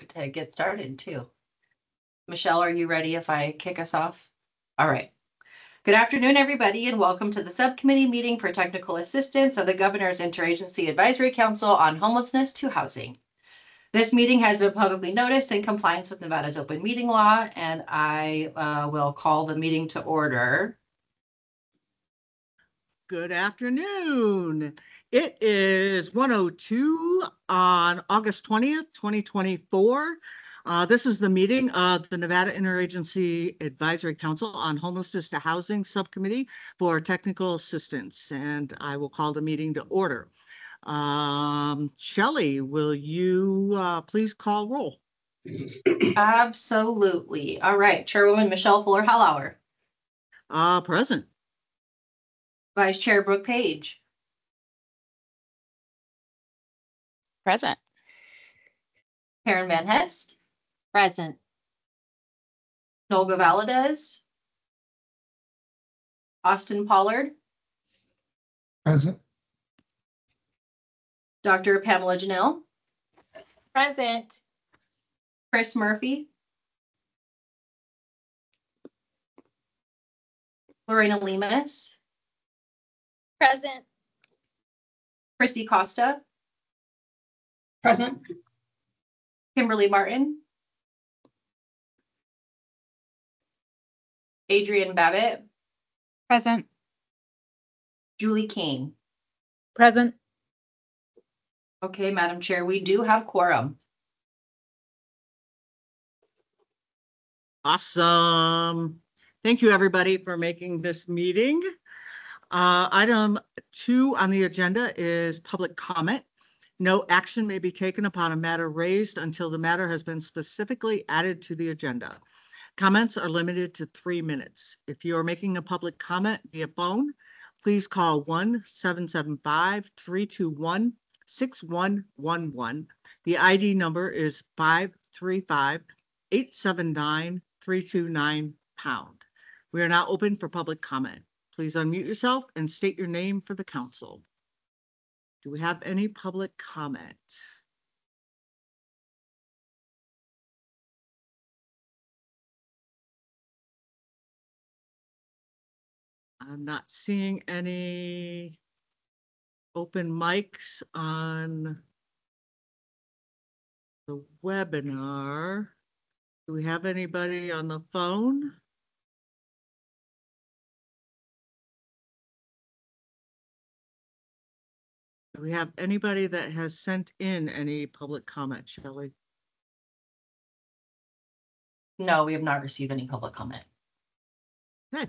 to get started too. Michelle, are you ready if I kick us off? All right. Good afternoon, everybody, and welcome to the subcommittee meeting for technical assistance of the Governor's Interagency Advisory Council on Homelessness to Housing. This meeting has been publicly noticed in compliance with Nevada's open meeting law, and I will call the meeting to order. Good afternoon. It is 1:02 on August 20th, 2024. This is the meeting of the Nevada Interagency Advisory Council on Homelessness to Housing Subcommittee for Technical Assistance, and I will call the meeting to order. Shelley, will you please call roll? Absolutely. All right. Chairwoman Michelle Fuller-Hallauer. Present. Vice Chair Brooke Page. Present. Karen Van Hest. Present. Nolga Valadez. Austin Pollard. Present. Dr. Pamela Janelle. Present. Chris Murphy. Lorena Lemus. Present. Christy Costa. Present. Kimberly Martin. Adrian Babbitt. Present. Julie King. Present. Okay, Madam Chair, we do have quorum. Awesome. Thank you, everybody, for making this meeting. Item 2 on the agenda is public comment. No action may be taken upon a matter raised until the matter has been specifically added to the agenda. Comments are limited to 3 minutes. If you are making a public comment via phone, please call 1-775-321-6111. The ID number is 535-879-329#. We are now open for public comment. Please unmute yourself and state your name for the council. Do we have any public comment? I'm not seeing any open mics on the webinar. Do we have anybody on the phone? Do we have anybody that has sent in any public comment, Shelley? No, we have not received any public comment. Okay,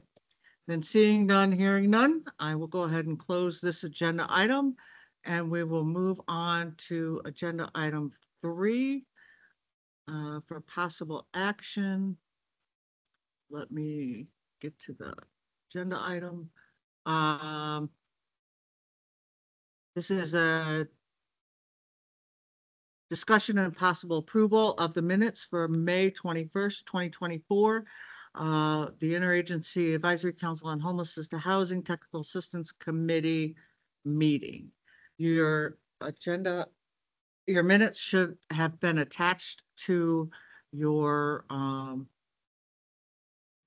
then seeing none, hearing none, I will go ahead and close this agenda item, and we will move on to agenda item 3 for possible action. Let me get to the agenda item. This is a discussion and possible approval of the minutes for May 21st, 2024. The Interagency Advisory Council on Homelessness to Housing Technical Assistance Committee meeting. Your minutes should have been attached to your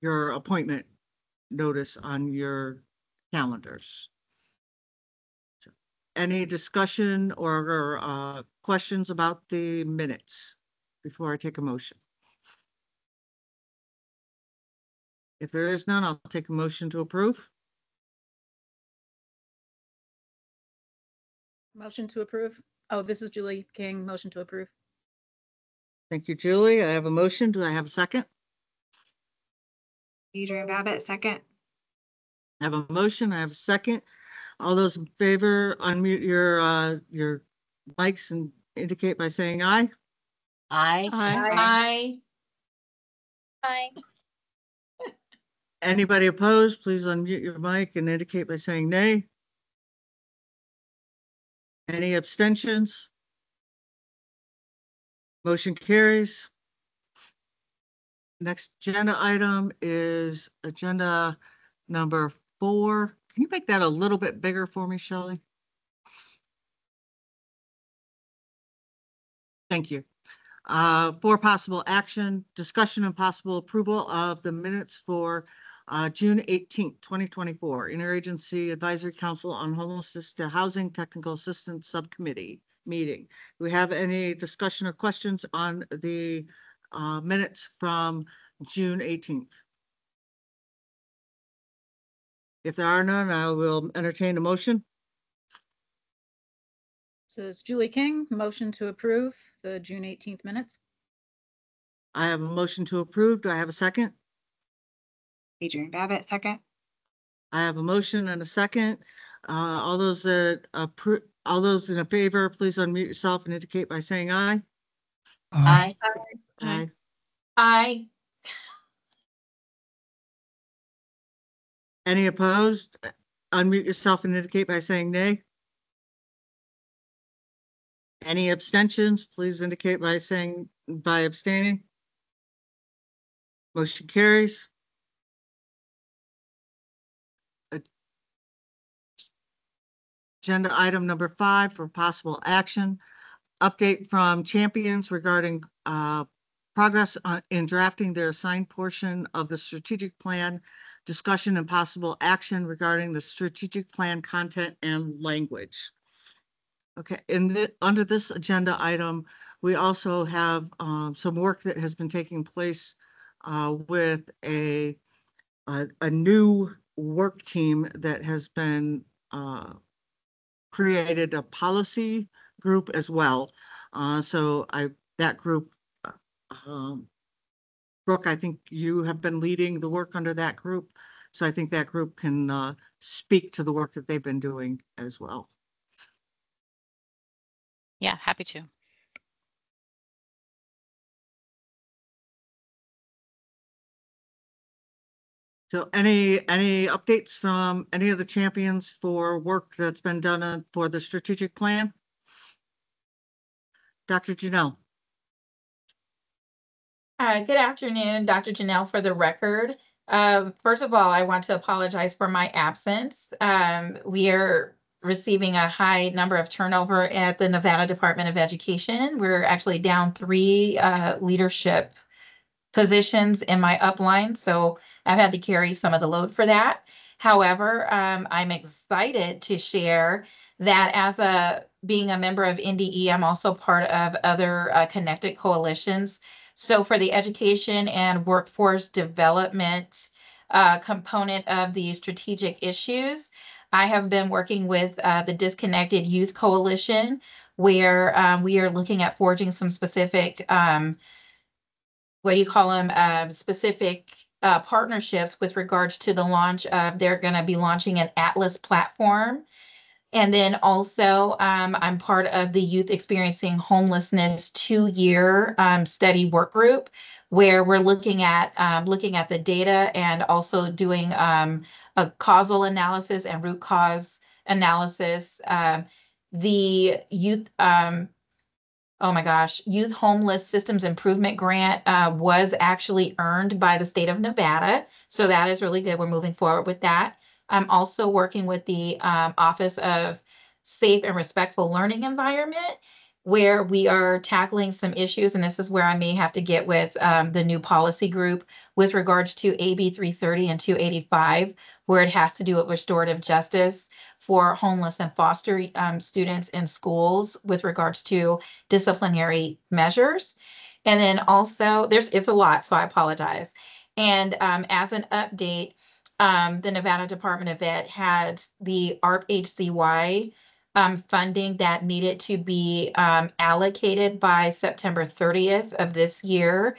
appointment notice on your calendars. Any discussion or questions about the minutes before I take a motion? If there is none, I'll take a motion to approve. Motion to approve. Oh, this is Julie King. Motion to approve. Thank you, Julie. I have a motion. Do I have a second? Adrian Babbitt, second. I have a motion. I have a second. All those in favor, unmute your mics and indicate by saying aye. Aye. Aye. Aye. Anybody opposed, please unmute your mic and indicate by saying nay. Any abstentions? Motion carries. Next agenda item is agenda number 4. Can you make that a little bit bigger for me, Shelley? Thank you. For possible action, discussion and possible approval of the minutes for June 18th, 2024, Interagency Advisory Council on Homelessness to Housing Technical Assistance Subcommittee meeting. Do we have any discussion or questions on the minutes from June 18th? If there are none, I will entertain a motion. So it's Julie King, motion to approve the June 18th minutes. I have a motion to approve. Do I have a second? Adrian Babbitt, second. I have a motion and a second. All those in favor, please unmute yourself and indicate by saying aye. Aye. Aye. Aye. Any opposed? Unmute yourself and indicate by saying nay. Any abstentions? Please indicate by abstaining. Motion carries. Agenda item number 5 for possible action. Update from champions regarding progress in drafting their assigned portion of the strategic plan, discussion and possible action regarding the strategic plan content and language. Okay, under this agenda item, we also have some work that has been taking place with a new work team that has been created, a policy group as well. So that group, Brooke, I think you have been leading the work under that group. So I think that group can speak to the work that they've been doing as well. Yeah, happy to. So any updates from any of the champions for work that's been done for the strategic plan? Dr. Janelle. Good afternoon, Dr. Janelle, for the record. First of all, I want to apologize for my absence. We are receiving a high number of turnover at the Nevada Department of Education. We're actually down 3 leadership positions in my upline, so I've had to carry some of the load for that. However, I'm excited to share that as being a member of NDE, I'm also part of other connected coalitions. So for the education and workforce development component of the strategic issues, I have been working with the Disconnected Youth Coalition, where we are looking at forging some specific specific partnerships with regards to the launch of, they're going to be launching an Atlas platform. And then also I'm part of the Youth Experiencing Homelessness 2-year study work group, where we're looking at the data and also doing a causal analysis and root cause analysis. The youth Oh my gosh, Youth Homeless Systems Improvement Grant was actually earned by the state of Nevada. So that is really good. We're moving forward with that. I'm also working with the Office of Safe and Respectful Learning Environment, where we are tackling some issues. And this is where I may have to get with the new policy group with regards to AB 330 and 285, where it has to do with restorative justice for homeless and foster students in schools with regards to disciplinary measures. And then also it's a lot, so I apologize. And as an update, the Nevada Department of Ed had the ARP-HCY funding that needed to be allocated by September 30th of this year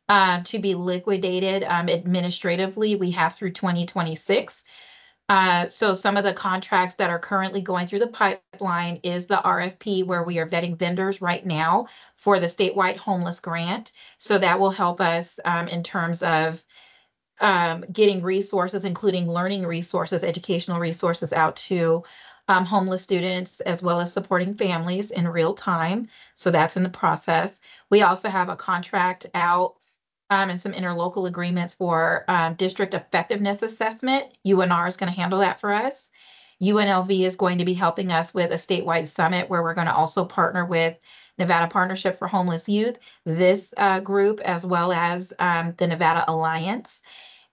to be liquidated administratively. We have through 2026. So some of the contracts that are currently going through the pipeline is the RFP, where we are vetting vendors right now for the statewide homeless grant. So that will help us in terms of getting resources, including learning resources, educational resources out to homeless students, as well as supporting families in real time. So that's in the process. We also have a contract out and some interlocal agreements for district effectiveness assessment. UNR is going to handle that for us. UNLV is going to be helping us with a statewide summit, where we're going to also partner with Nevada Partnership for Homeless Youth, this group, as well as the Nevada Alliance,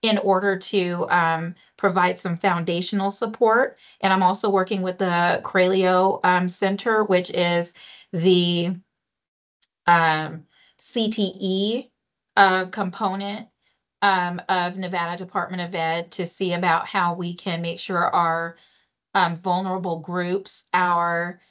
in order to provide some foundational support. And I'm also working with the Cralio Center, which is the CTE component of Nevada Department of Ed, to see about how we can make sure our vulnerable groups are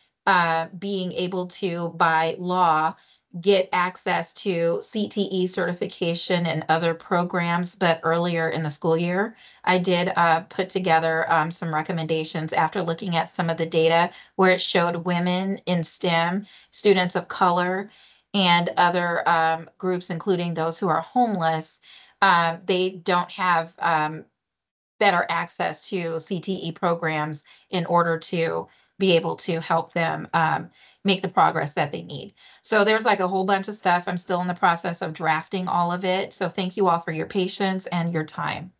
being able to, by law, get access to CTE certification and other programs, but earlier in the school year. I did put together some recommendations after looking at some of the data where it showed women in STEM, students of color, and other groups, including those who are homeless. They don't have better access to CTE programs in order to be able to help them make the progress that they need. So there's like a whole bunch of stuff. I'm still in the process of drafting all of it. So thank you all for your patience and your time.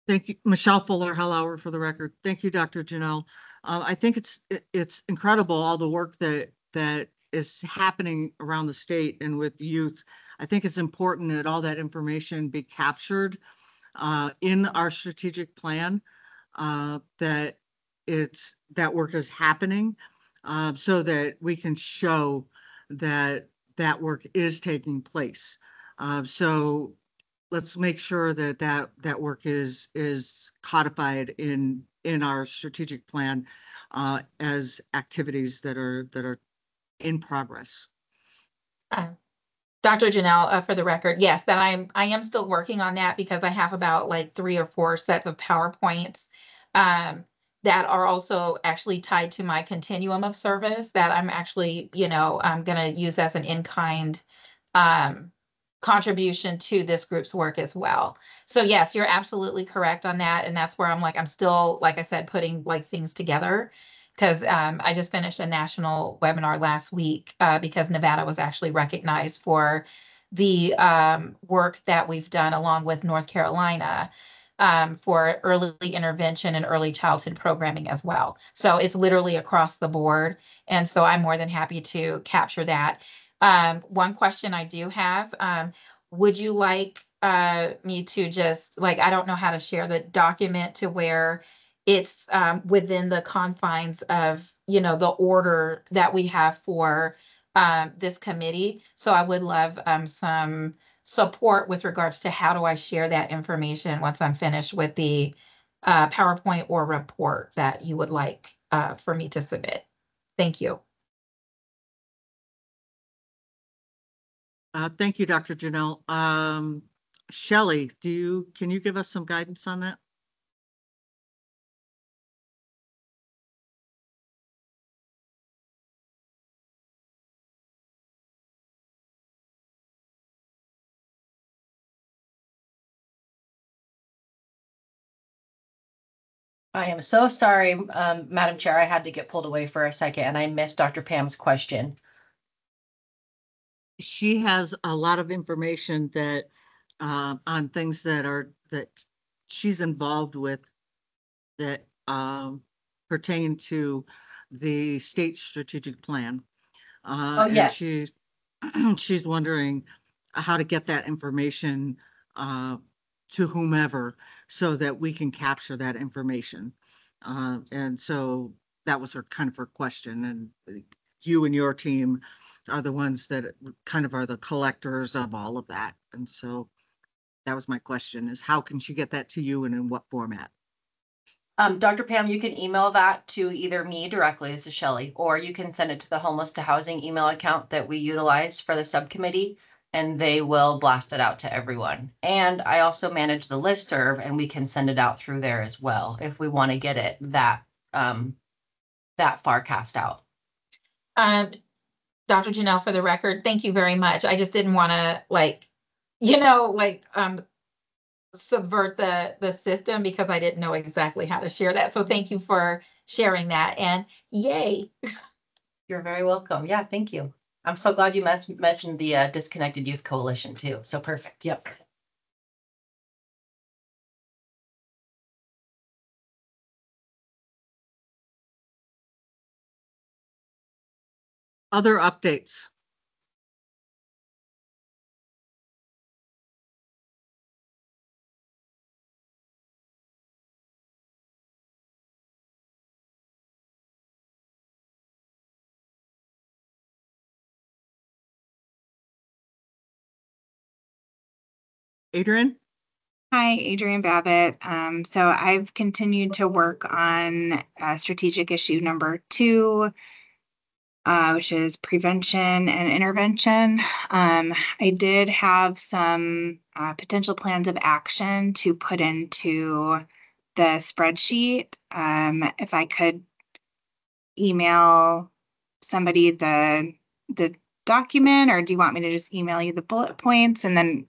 Thank you, Michelle Fuller-Hellauer, for the record. Thank you, Dr. Janelle. I think it's incredible, all the work that is happening around the state and with youth. I think it's important that all that information be captured in our strategic plan, that that work is happening, so that we can show that that work is taking place. So let's make sure that that work is codified in our strategic plan as activities that are in progress. Dr. Janelle, for the record, yes, that I am still working on that, because I have about like 3 or 4 sets of PowerPoints that are also actually tied to my continuum of service that I'm actually, I'm going to use as an in-kind contribution to this group's work as well. So yes, you're absolutely correct on that. And that's where I'm still, like I said, putting like things together, because I just finished a national webinar last week because Nevada was actually recognized for the work that we've done along with North Carolina for early intervention and early childhood programming as well. So it's literally across the board. And so I'm more than happy to capture that. One question I do have, would you like me to just, I don't know how to share the document to where it's within the confines of, the order that we have for this committee. So I would love some support with regards to how do I share that information once I'm finished with the PowerPoint or report that you would like for me to submit. Thank you. Thank you, Dr. Janelle. Shelley, can you give us some guidance on that? I am so sorry, Madam Chair. I had to get pulled away for a second and I missed Dr. Pam's question. She has a lot of information that on things that she's involved with that pertain to the state strategic plan. Oh, and yes. she's wondering how to get that information to whomever so that we can capture that information. And so that was her question. And you and your team are the ones that kind of are the collectors of all of that. And so that was my question, is how can she get that to you and in what format? Dr. Pam, you can email that to either me directly, this is Shelley, or you can send it to the Homeless to Housing email account that we utilize for the subcommittee, and they will blast it out to everyone. And I also manage the listserv, and we can send it out through there as well if we want to get it that far cast out. Dr. Janelle, for the record, thank you very much. I just didn't want to subvert the system because I didn't know exactly how to share that. So thank you for sharing that, and yay. You're very welcome. Yeah, thank you. I'm so glad you mentioned the Disconnected Youth Coalition too. So perfect. Yep. Other updates? Adrian? Hi, Adrian Babbitt. So I've continued to work on strategic issue number 2, which is prevention and intervention. I did have some potential plans of action to put into the spreadsheet. If I could email somebody the document, or do you want me to just email you the bullet points and then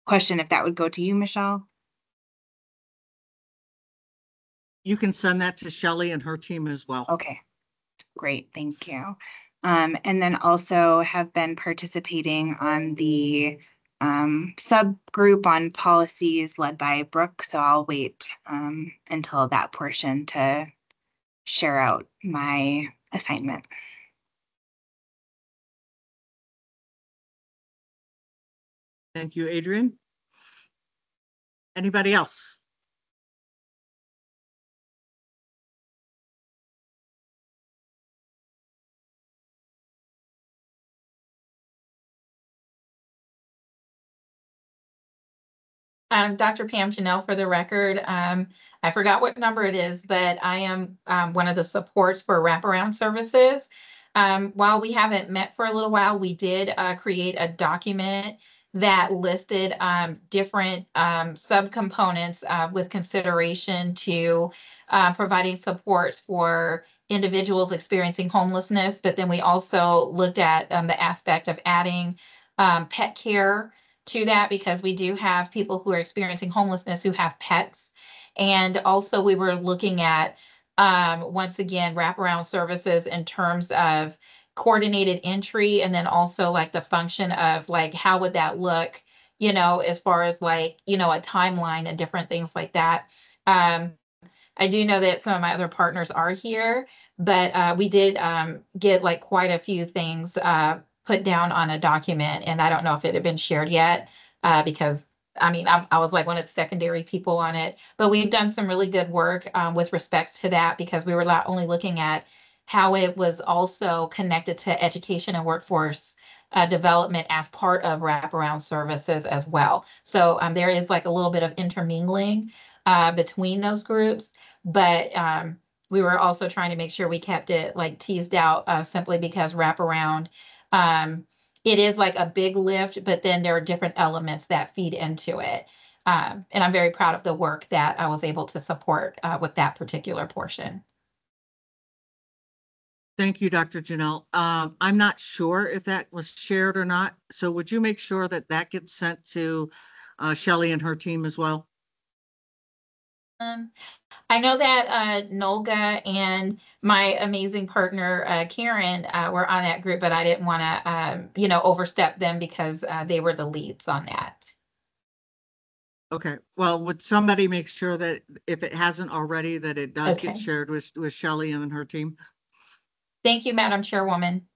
question if that would go to you, Michelle? You can send that to Shelley and her team as well. Okay, great, thank you. And then also have been participating on the subgroup on policies led by Brooke, so I'll wait until that portion to share out my assignment. Thank you, Adrian. Anybody else? Dr. Pam Janelle, for the record. I forgot what number it is, but I am one of the supports for wraparound services. While we haven't met for a little while, we did create a document that listed different subcomponents with consideration to providing supports for individuals experiencing homelessness. But then we also looked at the aspect of adding pet care to that, because we do have people who are experiencing homelessness who have pets. And also we were looking at, once again, wraparound services in terms of coordinated entry, and then also like the function of like, how would that look, as far as like, a timeline and different things like that. I do know that some of my other partners are here, but we did get like quite a few things put down on a document, and I don't know if it had been shared yet, because I was like one of the secondary people on it, but we've done some really good work with respects to that, because we were not only looking at how it was also connected to education and workforce development as part of wraparound services as well. So there is like a little bit of intermingling between those groups, but we were also trying to make sure we kept it like teased out, simply because wraparound, it is like a big lift, but then there are different elements that feed into it. And I'm very proud of the work that I was able to support with that particular portion. Thank you, Dr. Janelle. I'm not sure if that was shared or not. So would you make sure that that gets sent to Shelley and her team as well? I know that Nolga and my amazing partner Karen were on that group, but I didn't want to, overstep them, because they were the leads on that. Okay, well, would somebody make sure that if it hasn't already, that it does get Okay. shared with Shelley and her team? Thank you, Madam Chairwoman.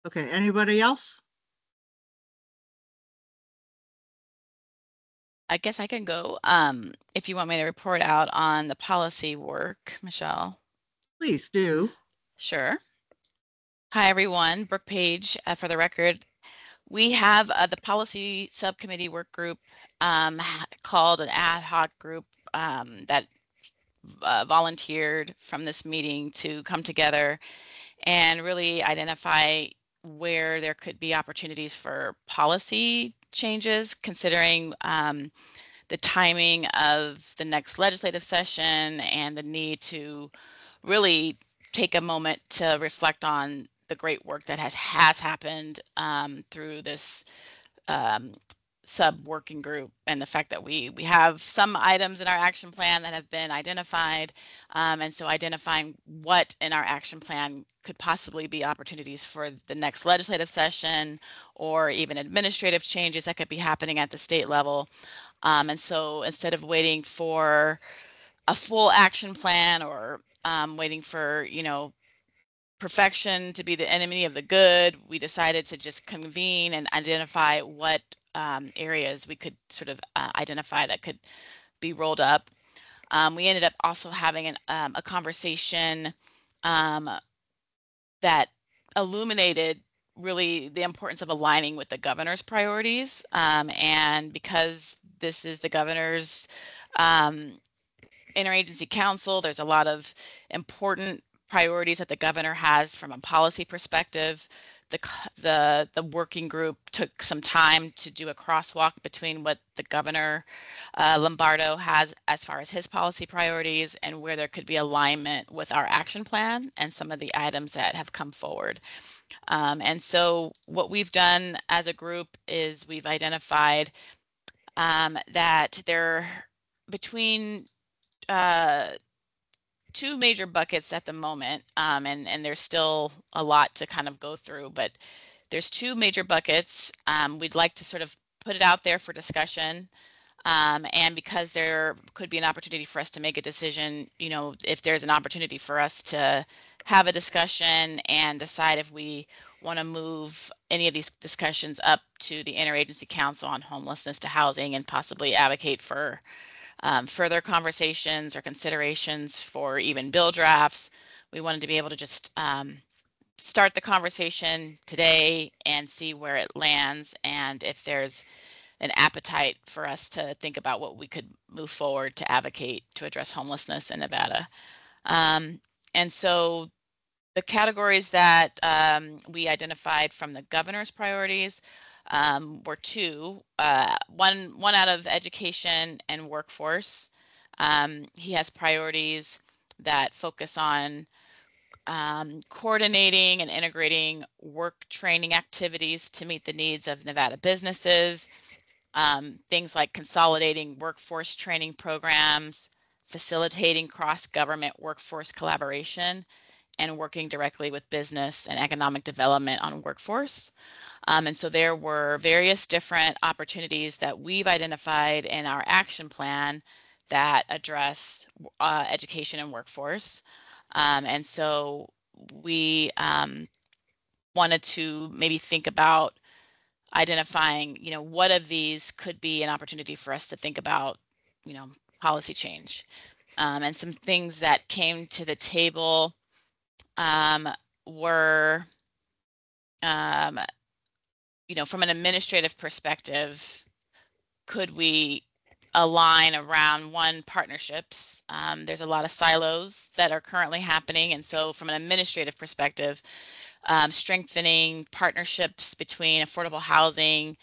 Okay, anybody else? I guess I can go if you want me to report out on the policy work, Michelle. Please do. Sure. Hi, everyone. Brooke Page, for the record. We have the policy subcommittee work group called an ad hoc group that volunteered from this meeting to come together and really identify where there could be opportunities for policy changes, considering the timing of the next legislative session and the need to really take a moment to reflect on the great work that has happened through this sub working group, and the fact that we have some items in our action plan that have been identified, and so identifying what in our action plan could possibly be opportunities for the next legislative session, or even administrative changes that could be happening at the state level. And so instead of waiting for a full action plan, or waiting for, perfection to be the enemy of the good, we decided to just convene and identify what areas we could sort of identify that could be rolled up. We ended up also having a conversation that illuminated really the importance of aligning with the governor's priorities. And because this is the governor's Interagency Council, there's a lot of important priorities that the governor has from a policy perspective. The working group took some time to do a crosswalk between what the governor Lombardo has as far as his policy priorities, and where there could be alignment with our action plan and some of the items that have come forward. And so what we've done as a group is we've identified that there between two major buckets at the moment, and there's still a lot to kind of go through, but there's two major buckets. We'd like to sort of put it out there for discussion, and because there could be an opportunity for us to make a decision, if there's an opportunity for us to have a discussion and decide if we want to move any of these discussions up to the Interagency Council on Homelessness to Housing, and possibly advocate for further conversations or considerations for even bill drafts. We wanted to be able to just start the conversation today and see where it lands, and if there's an appetite for us to think about what we could move forward to advocate to address homelessness in Nevada. And so the categories that we identified from the governor's priorities were two. One out of education and workforce. He has priorities that focus on coordinating and integrating work training activities to meet the needs of Nevada businesses. Things like consolidating workforce training programs, facilitating cross-government workforce collaboration, and working directly with business and economic development on workforce. And so there were various different opportunities that we've identified in our action plan that address education and workforce. And so we wanted to maybe think about identifying, what of these could be an opportunity for us to think about, policy change. And some things that came to the table were, from an administrative perspective, could we align around partnerships? There's a lot of silos that are currently happening. And so from an administrative perspective, strengthening partnerships between affordable housing,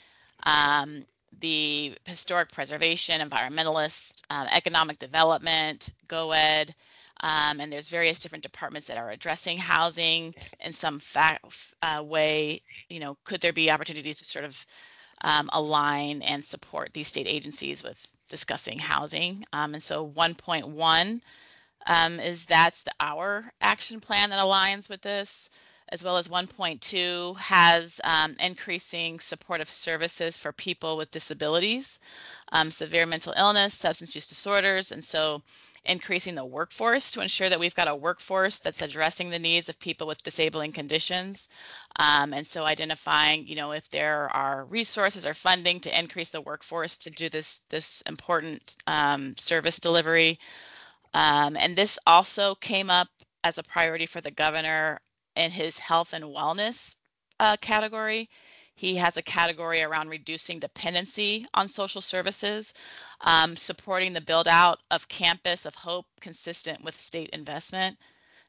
the historic preservation, environmentalists, economic development, GOED, and there's various different departments that are addressing housing in some way. Could there be opportunities to sort of align and support these state agencies with discussing housing? And so 1.1 is our action plan that aligns with this, as well as 1.2 has increasing supportive services for people with disabilities, severe mental illness, substance use disorders, and so increasing the workforce to ensure that we've got a workforce that's addressing the needs of people with disabling conditions. And so identifying, if there are resources or funding to increase the workforce to do this important service delivery. And this also came up as a priority for the governor in his health and wellness category. He has a category around reducing dependency on social services, supporting the build out of Campus of Hope consistent with state investment,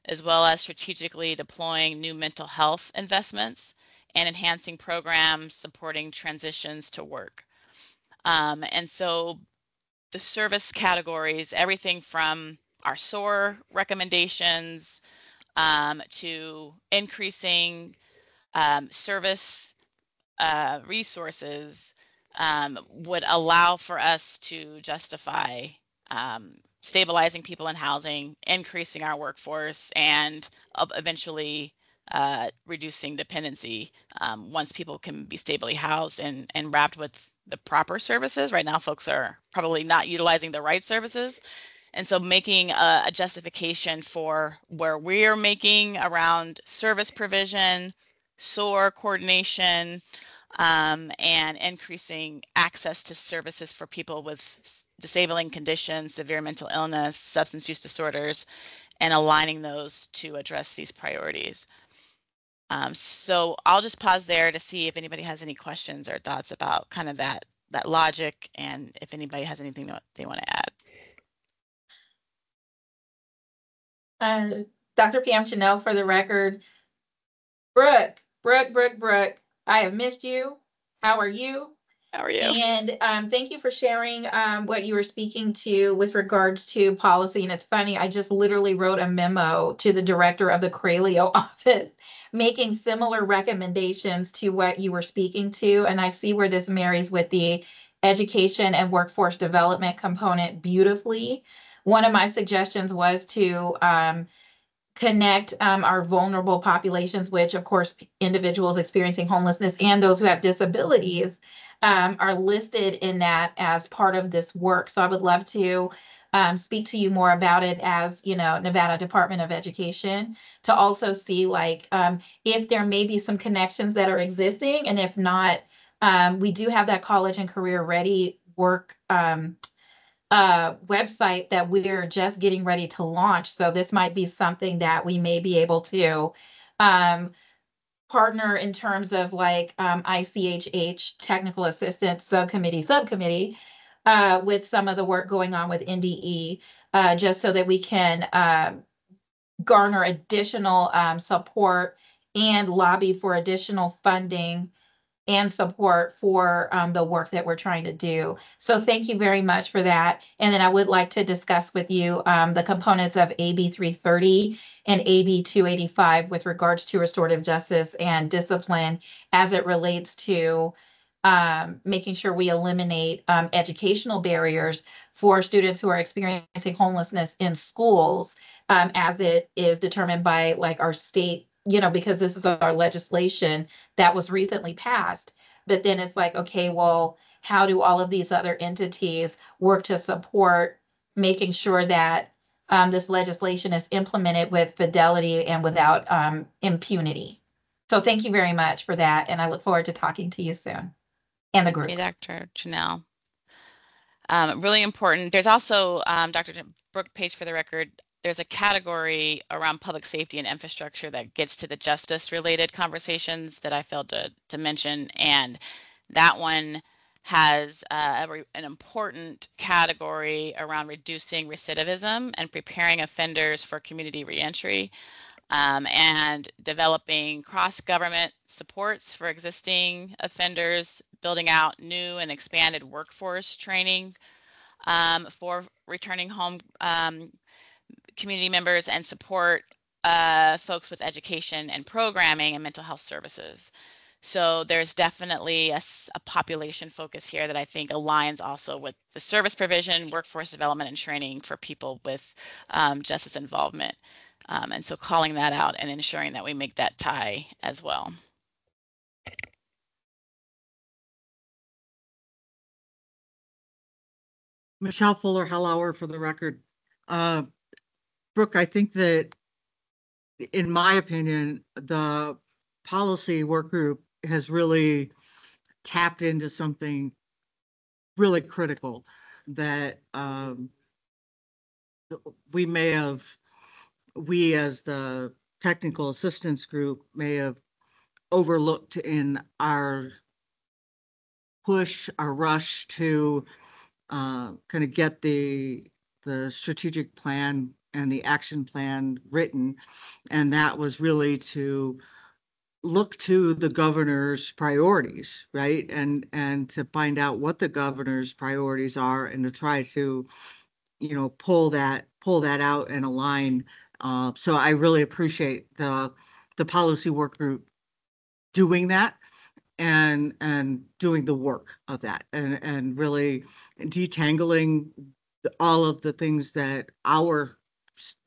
as well as strategically deploying new mental health investments and enhancing programs supporting transitions to work. And so the service categories, everything from our SOAR recommendations to increasing service resources would allow for us to justify stabilizing people in housing, increasing our workforce, and eventually reducing dependency once people can be stably housed and wrapped with the proper services. Right now, folks are probably not utilizing the right services. And so making a justification for where we're making around service provision, SOAR coordination, and increasing access to services for people with disabling conditions, severe mental illness, substance use disorders, and aligning those to address these priorities. So I'll just pause there to see if anybody has any questions or thoughts about kind of that logic, and if anybody has anything that they want to add. Dr. Pam Chanel, for the record. Brooke, I have missed you. How are you? How are you? And thank you for sharing what you were speaking to with regards to policy. And it's funny, I just literally wrote a memo to the director of the Cralio office, making similar recommendations to what you were speaking to. And I see where this marries with the education and workforce development component beautifully. One of my suggestions was to connect our vulnerable populations, which of course individuals experiencing homelessness and those who have disabilities are listed in that as part of this work. So I would love to speak to you more about it as, Nevada Department of Education, to also see like if there may be some connections that are existing, and if not, we do have that college and career ready work website that we're just getting ready to launch. So this might be something that we may be able to partner in terms of like ICHH Technical Assistance Subcommittee with some of the work going on with NDE, just so that we can garner additional support and lobby for additional funding and support for the work that we're trying to do. So thank you very much for that. And then I would like to discuss with you the components of AB 330 and AB 285 with regards to restorative justice and discipline as it relates to making sure we eliminate educational barriers for students who are experiencing homelessness in schools, as it is determined by like our state, because this is our legislation that was recently passed. But then it's like, okay, well, how do all of these other entities work to support making sure that this legislation is implemented with fidelity and without impunity? So thank you very much for that. And I look forward to talking to you soon and the group. Okay, Dr. Chanel. Really important. There's also, Dr. Brooke Page, for the record, there's a category around public safety and infrastructure that gets to the justice related conversations that I failed to mention. And that one has an important category around reducing recidivism and preparing offenders for community reentry, and developing cross-government supports for existing offenders, building out new and expanded workforce training for returning home community members, and support folks with education and programming and mental health services. So there's definitely a population focus here that I think aligns also with the service provision, workforce development, and training for people with justice involvement. And so calling that out and ensuring that we make that tie as well. Michelle Fuller-Hellauer for the record. Brooke, I think that, in my opinion, the policy work group has really tapped into something really critical that we as the technical assistance group may have overlooked in our rush to kind of get the strategic plan and the action plan written. And that was really to look to the governor's priorities, right? And to find out what the governor's priorities are, and to try to, pull that out and align. So I really appreciate the policy work group doing that. and doing the work of that and really detangling all of the things that our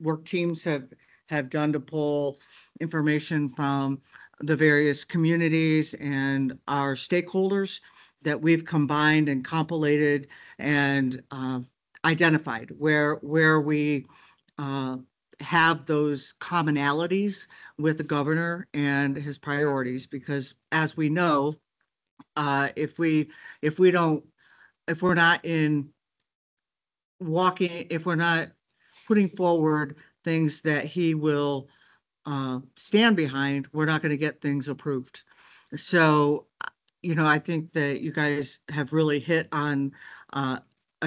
work teams have done to pull information from the various communities and our stakeholders that we've combined and compilated and identified where we have those commonalities with the governor and his priorities, because as we know, if we're not if we're not putting forward things that he will stand behind, we're not going to get things approved. So, I think that you guys have really hit on a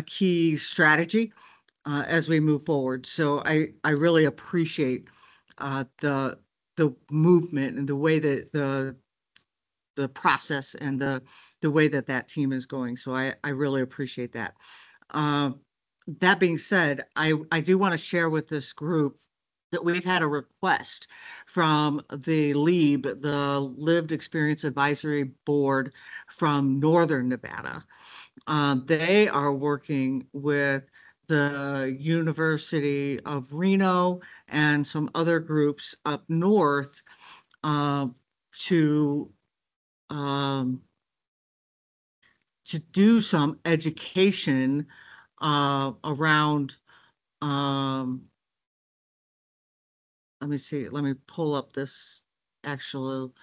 key strategy as we move forward. So I really appreciate the movement and the way that the process and the way that team is going. So I really appreciate that. That being said, I do want to share with this group that we've had a request from the LEAB, the Lived Experience Advisory Board from Northern Nevada. They are working with the University of Reno and some other groups up north to do some education around let me see, let me pull up this actual,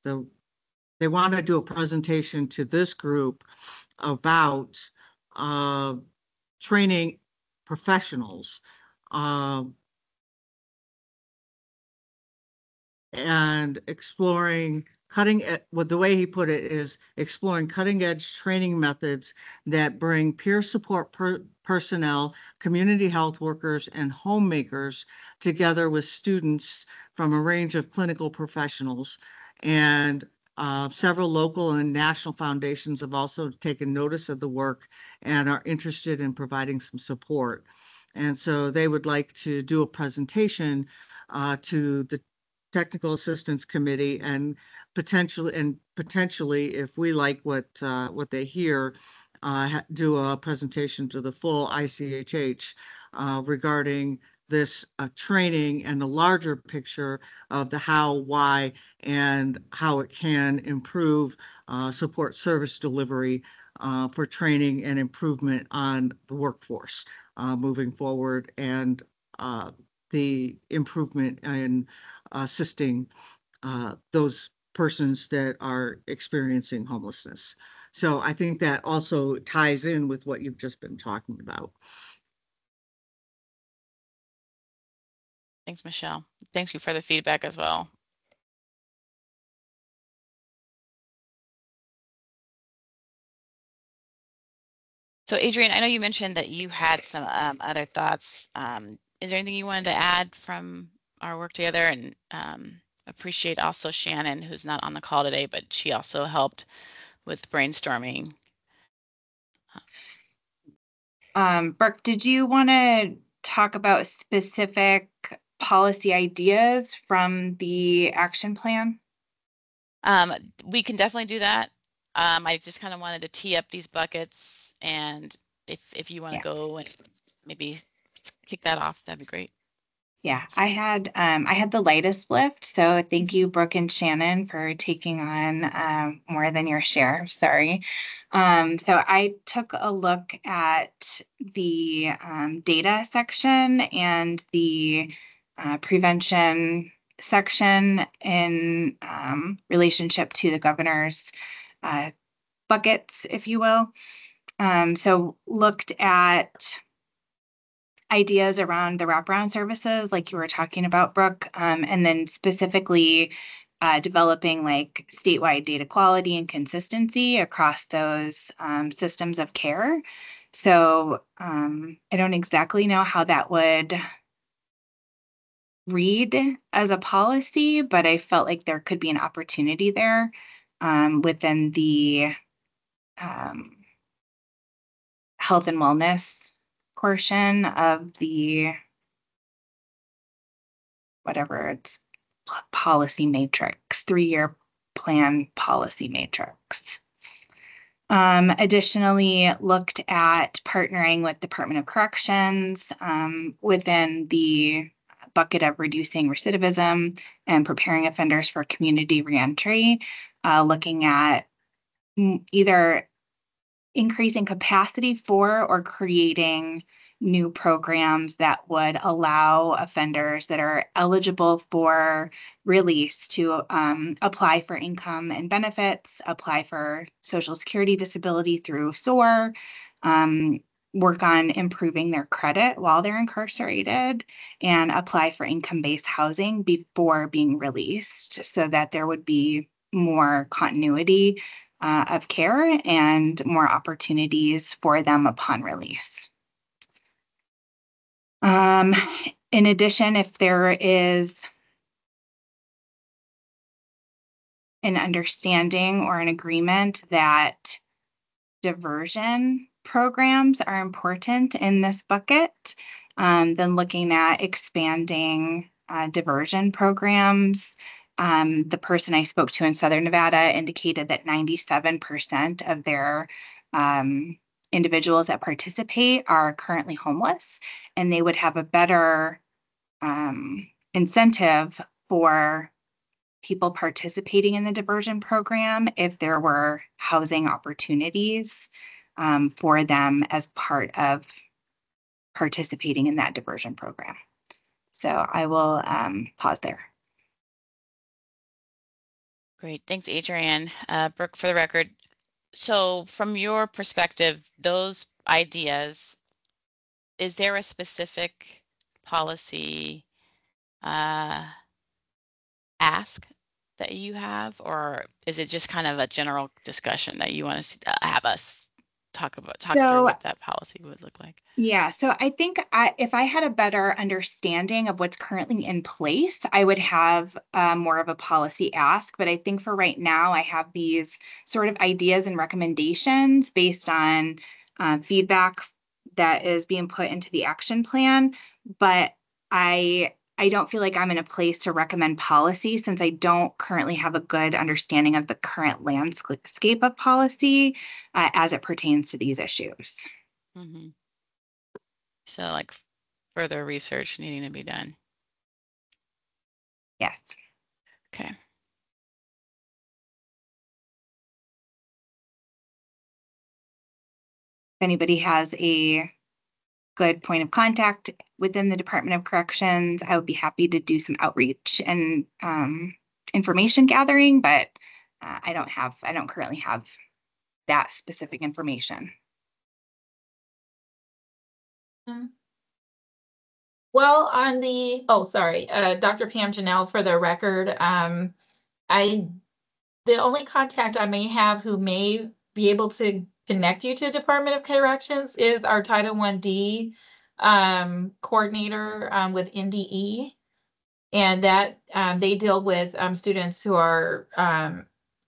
they want to do a presentation to this group about training professionals and exploring the way he put it is exploring cutting edge training methods that bring peer support personnel, community health workers, and homemakers together with students from a range of clinical professionals. And several local and national foundations have also taken notice of the work and are interested in providing some support. And so they would like to do a presentation to the Technical Assistance Committee and potentially, if we like what they hear, do a presentation to the full ICHH regarding this training and the larger picture of the how, why, and how it can improve support service delivery for training and improvement on the workforce moving forward, and the improvement in assisting those persons that are experiencing homelessness. So I think that also ties in with what you've just been talking about. Thanks, Michelle. Thank you for the feedback as well. So Adrian, I know you mentioned that you had some other thoughts. Is there anything you wanted to add from our work together? And appreciate also Shannon, who's not on the call today, but she also helped with brainstorming. Brooke, did you want to talk about specific policy ideas from the action plan? We can definitely do that. I just kind of wanted to tee up these buckets, and if you want to go and maybe kick that off, that'd be great. Yeah, I had the lightest lift, so thank you, Brooke and Shannon, for taking on more than your share. Sorry. So I took a look at the data section and the prevention section in relationship to the governor's buckets, if you will. So looked at ideas around the wraparound services, like you were talking about, Brooke, and then specifically developing like statewide data quality and consistency across those systems of care. So I don't exactly know how that would read as a policy, but I felt like there could be an opportunity there within the health and wellness portion of the whatever it's policy matrix, 3-year plan policy matrix. Additionally, looked at partnering with Department of Corrections within the bucket of reducing recidivism and preparing offenders for community reentry, looking at either increasing capacity for or creating new programs that would allow offenders that are eligible for release to apply for income and benefits, apply for Social Security disability through SOAR, work on improving their credit while they're incarcerated, and apply for income-based housing before being released so that there would be more continuity of care and more opportunities for them upon release. In addition, if there is an understanding or an agreement that diversion programs are important in this bucket, then looking at expanding diversion programs. The person I spoke to in Southern Nevada indicated that 97% of their individuals that participate are currently homeless, and they would have a better incentive for people participating in the diversion program if there were housing opportunities for them as part of participating in that diversion program. So I will pause there. Great. Thanks, Adrienne. Brooke, for the record, so from your perspective, those ideas, is there a specific policy ask that you have, or is it just kind of a general discussion that you want to have us talk through what that policy would look like? Yeah, so I think if I had a better understanding of what's currently in place, I would have more of a policy ask. But I think for right now, I have these sort of ideas and recommendations based on feedback that is being put into the action plan. But I don't feel like I'm in a place to recommend policy since I don't currently have a good understanding of the current landscape of policy as it pertains to these issues. Mm-hmm. So like further research needing to be done. Yes. Okay. If anybody has a good point of contact within the Department of Corrections, I would be happy to do some outreach and information gathering, but I don't currently have that specific information. Well, on the, Dr. Pam Janelle, for the record, the only contact I may have who may be able to connect you to the Department of Corrections is our Title I-D coordinator with NDE. And that they deal with students who are,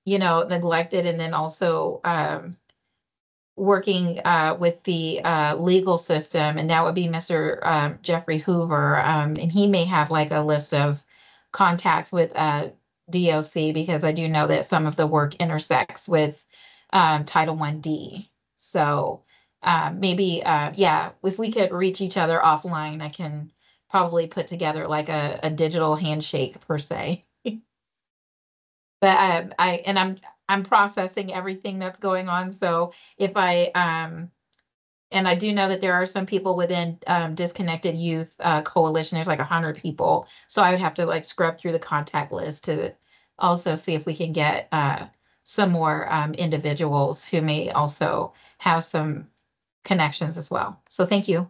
neglected, and then also working with the legal system, and that would be Mr. Jeffrey Hoover, and he may have like a list of contacts with DOC, because I do know that some of the work intersects with Title I-D. So maybe, if we could reach each other offline, I can probably put together like a digital handshake per se. But I'm processing everything that's going on. So if and I do know that there are some people within Disconnected Youth Coalition. There's like 100 people. So I would have to like scrub through the contact list to also see if we can get some more individuals who may also have some connections as well. So thank you.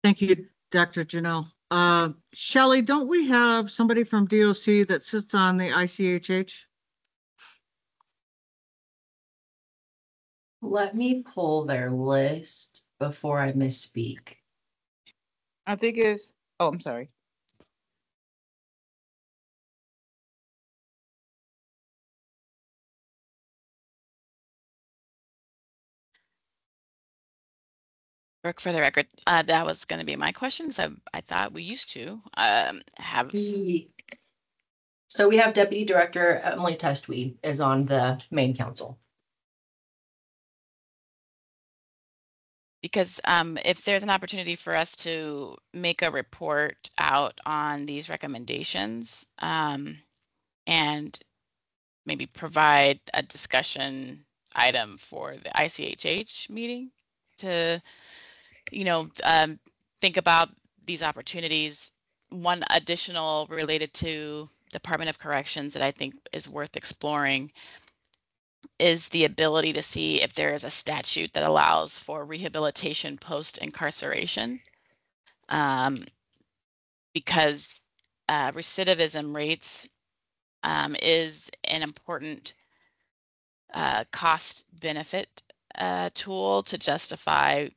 Thank you, Dr. Janelle. Shelley, don't we have somebody from DOC that sits on the ICHH? Let me pull their list before I misspeak. I think it's, oh, I'm sorry. Brooke, for the record, that was going to be my question. So I thought we used to have. So we have Deputy Director Emily Testweed is on the main council. Because if there's an opportunity for us to make a report out on these recommendations and maybe provide a discussion item for the ICHH meeting to, think about these opportunities. One additional related to Department of Corrections that I think is worth exploring is the ability to see if there is a statute that allows for rehabilitation post-incarceration, because recidivism rates is an important cost benefit tool to justify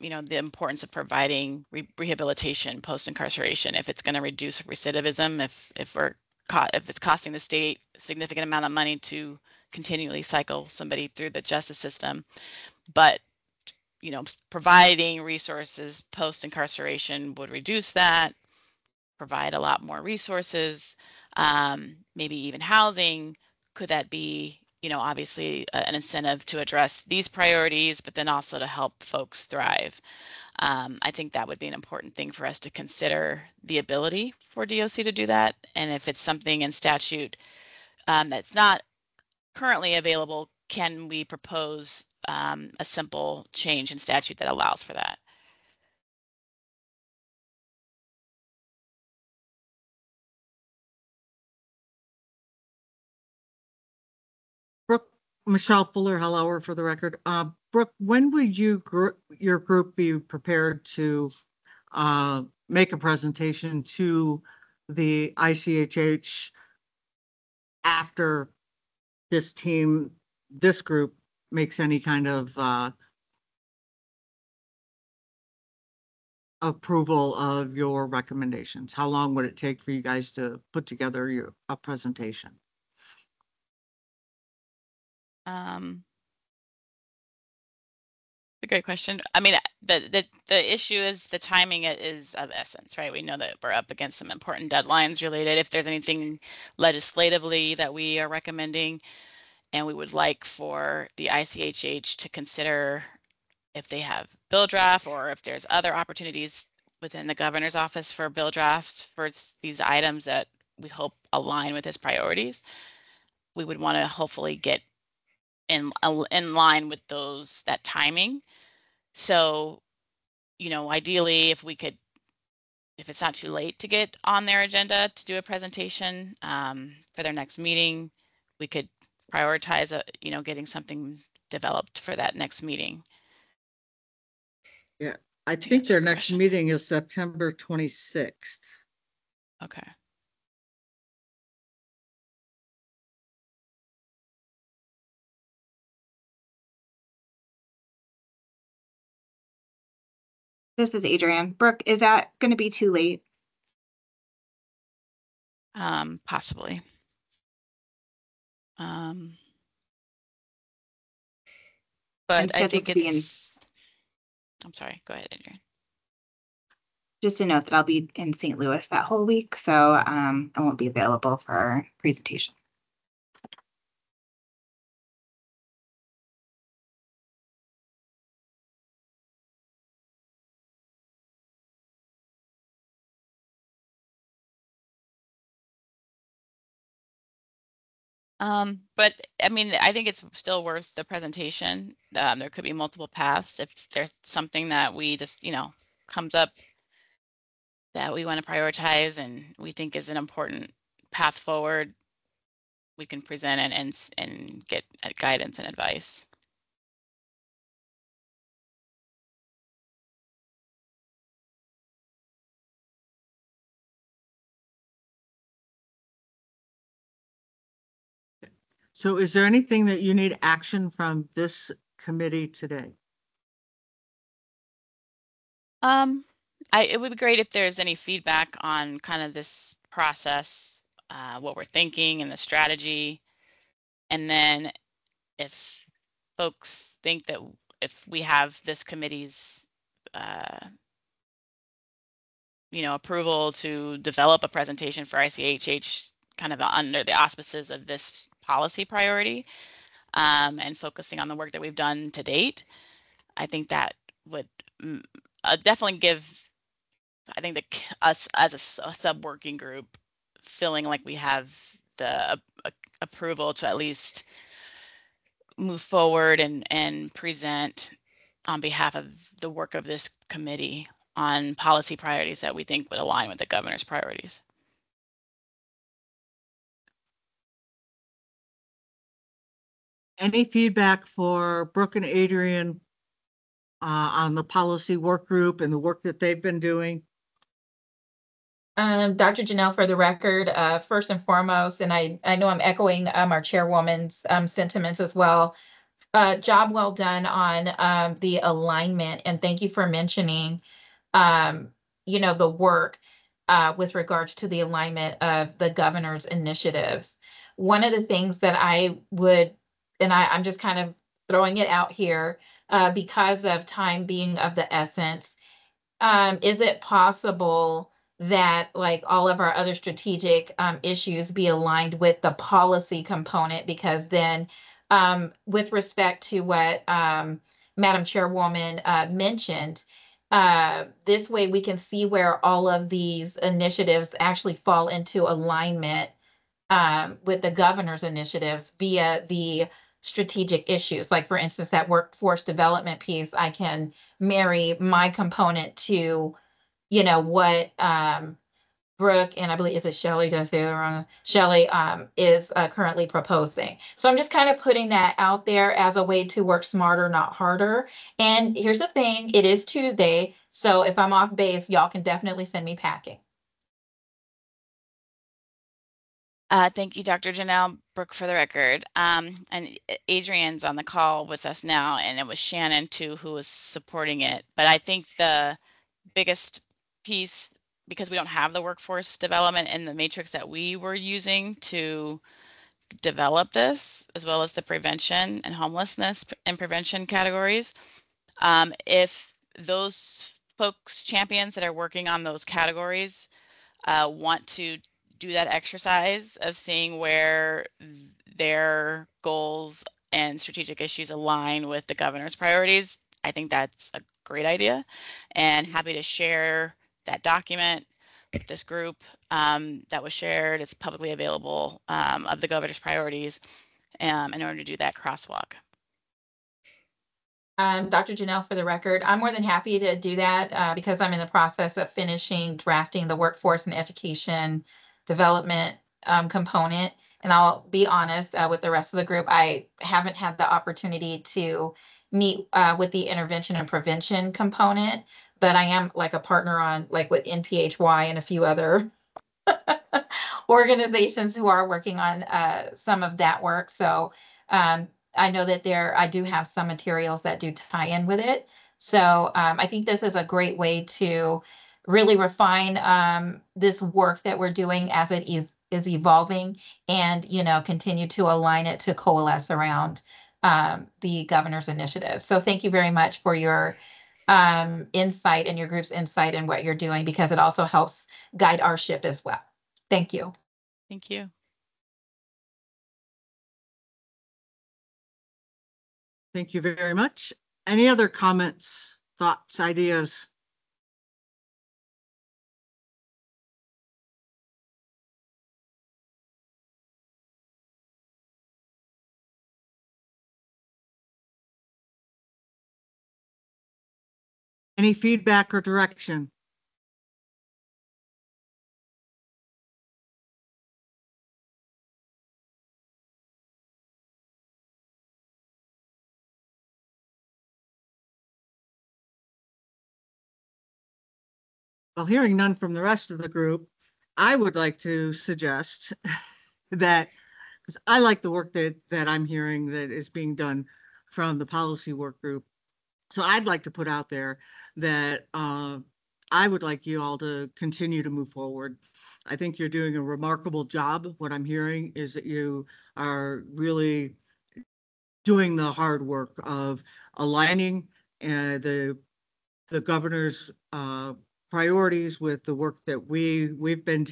the importance of providing rehabilitation post-incarceration. If it's going to reduce recidivism, if it's costing the state a significant amount of money to continually cycle somebody through the justice system, but providing resources post-incarceration would reduce that, provide a lot more resources, maybe even housing. Could that be, obviously an incentive to address these priorities, but then also to help folks thrive? I think that would be an important thing for us to consider, the ability for DOC to do that. And if it's something in statute that's not currently available, can we propose a simple change in statute that allows for that? Brooke, Michelle Fuller, hello, for the record. Brooke, when would your group be prepared to make a presentation to the ICHH after this group makes any kind of approval of your recommendations? How long would it take for you guys to put together a presentation? A great question. I mean, the issue is the timing is of essence, right? We know that we're up against some important deadlines related. If there's anything legislatively that we are recommending, and we would like for the ICHH to consider if they have bill draft or if there's other opportunities within the governor's office for bill drafts for these items that we hope align with his priorities, we would want to hopefully get in line with that timing. So, ideally, if it's not too late to get on their agenda to do a presentation for their next meeting, we could prioritize getting something developed for that next meeting. Yeah, I think their next meeting is September 26th. Okay. This is Adrienne. Brooke, is that going to be too late? Possibly. But I think I'm sorry, go ahead, Adrienne. Just a note that I'll be in St. Louis that whole week, so I won't be available for our presentation. But I mean, I think it's still worth the presentation. There could be multiple paths. If there's something that we just, comes up that we want to prioritize and we think is an important path forward, we can present it and get guidance and advice. So is there anything that you need action from this committee today? It would be great if there's any feedback on kind of this process, what we're thinking and the strategy. And then if folks think that if we have this committee's, approval to develop a presentation for ICHH kind of under the auspices of this policy priority, and focusing on the work that we've done to date. I think that would definitely give, I think, us as a sub-working group feeling like we have the approval to at least move forward and present on behalf of the work of this committee on policy priorities that we think would align with the governor's priorities. Any feedback for Brooke and Adrian on the policy work group and the work that they've been doing? Dr. Janelle, for the record, first and foremost, and I know I'm echoing our chairwoman's sentiments as well. Job well done on the alignment, and thank you for mentioning, the work with regards to the alignment of the governor's initiatives. One of the things that I would, and I'm just kind of throwing it out here because of time being of the essence, is it possible that, like all of our other strategic issues, be aligned with the policy component? Because then with respect to what Madam Chairwoman mentioned, this way we can see where all of these initiatives actually fall into alignment with the governor's initiatives via the strategic issues. Like, for instance, that workforce development piece, I can marry my component to, what Brooke, and I believe, is it Shelley? Did I say that wrong? Shelley is currently proposing. So I'm just kind of putting that out there as a way to work smarter, not harder. And here's the thing, it is Tuesday, so if I'm off base, y'all can definitely send me packing. Thank you, Dr. Janelle. Brooke, for the record. And Adrian's on the call with us now, and it was Shannon too who was supporting it. But I think the biggest piece, because we don't have the workforce development in the matrix that we were using to develop this, as well as the prevention and homelessness and prevention categories, if those folks, champions that are working on those categories, want to do that exercise of seeing where their goals and strategic issues align with the governor's priorities, I think that's a great idea, and happy to share that document with this group that was shared. It's publicly available, of the governor's priorities, in order to do that crosswalk. Dr. Janelle, for the record, I'm more than happy to do that because I'm in the process of finishing drafting the workforce and education development component. And I'll be honest with the rest of the group, I haven't had the opportunity to meet with the intervention and prevention component, but I am like a partner on, like, with NPHY and a few other organizations who are working on some of that work. So I know that I do have some materials that do tie in with it. So I think this is a great way to really refine this work that we're doing as it is evolving, and continue to align it to coalesce around the governor's initiative. So thank you very much for your insight and your group's insight in what you're doing, because it also helps guide our ship as well. Thank you. Thank you. Thank you very much. Any other comments, thoughts, ideas? Any feedback or direction? Well, hearing none from the rest of the group, I would like to suggest that, because I like the work that I'm hearing that is being done from the policy work group. So I'd like to put out there that I would like you all to continue to move forward. I think you're doing a remarkable job. What I'm hearing is that you are really doing the hard work of aligning the governor's priorities with the work that we've been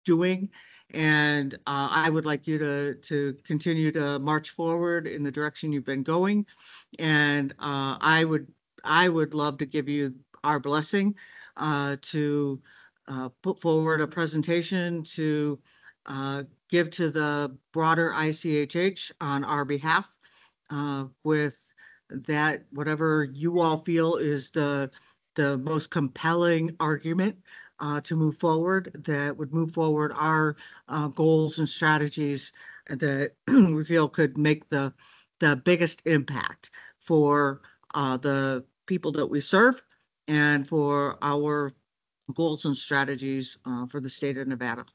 doing. And I would like you to continue to march forward in the direction you've been going. And I would love to give you our blessing to put forward a presentation to give to the broader ICHH on our behalf with that, whatever you all feel is the most compelling argument to move forward, that would move forward our goals and strategies that we feel could make the biggest impact for the people that we serve and for our goals and strategies for the state of Nevada.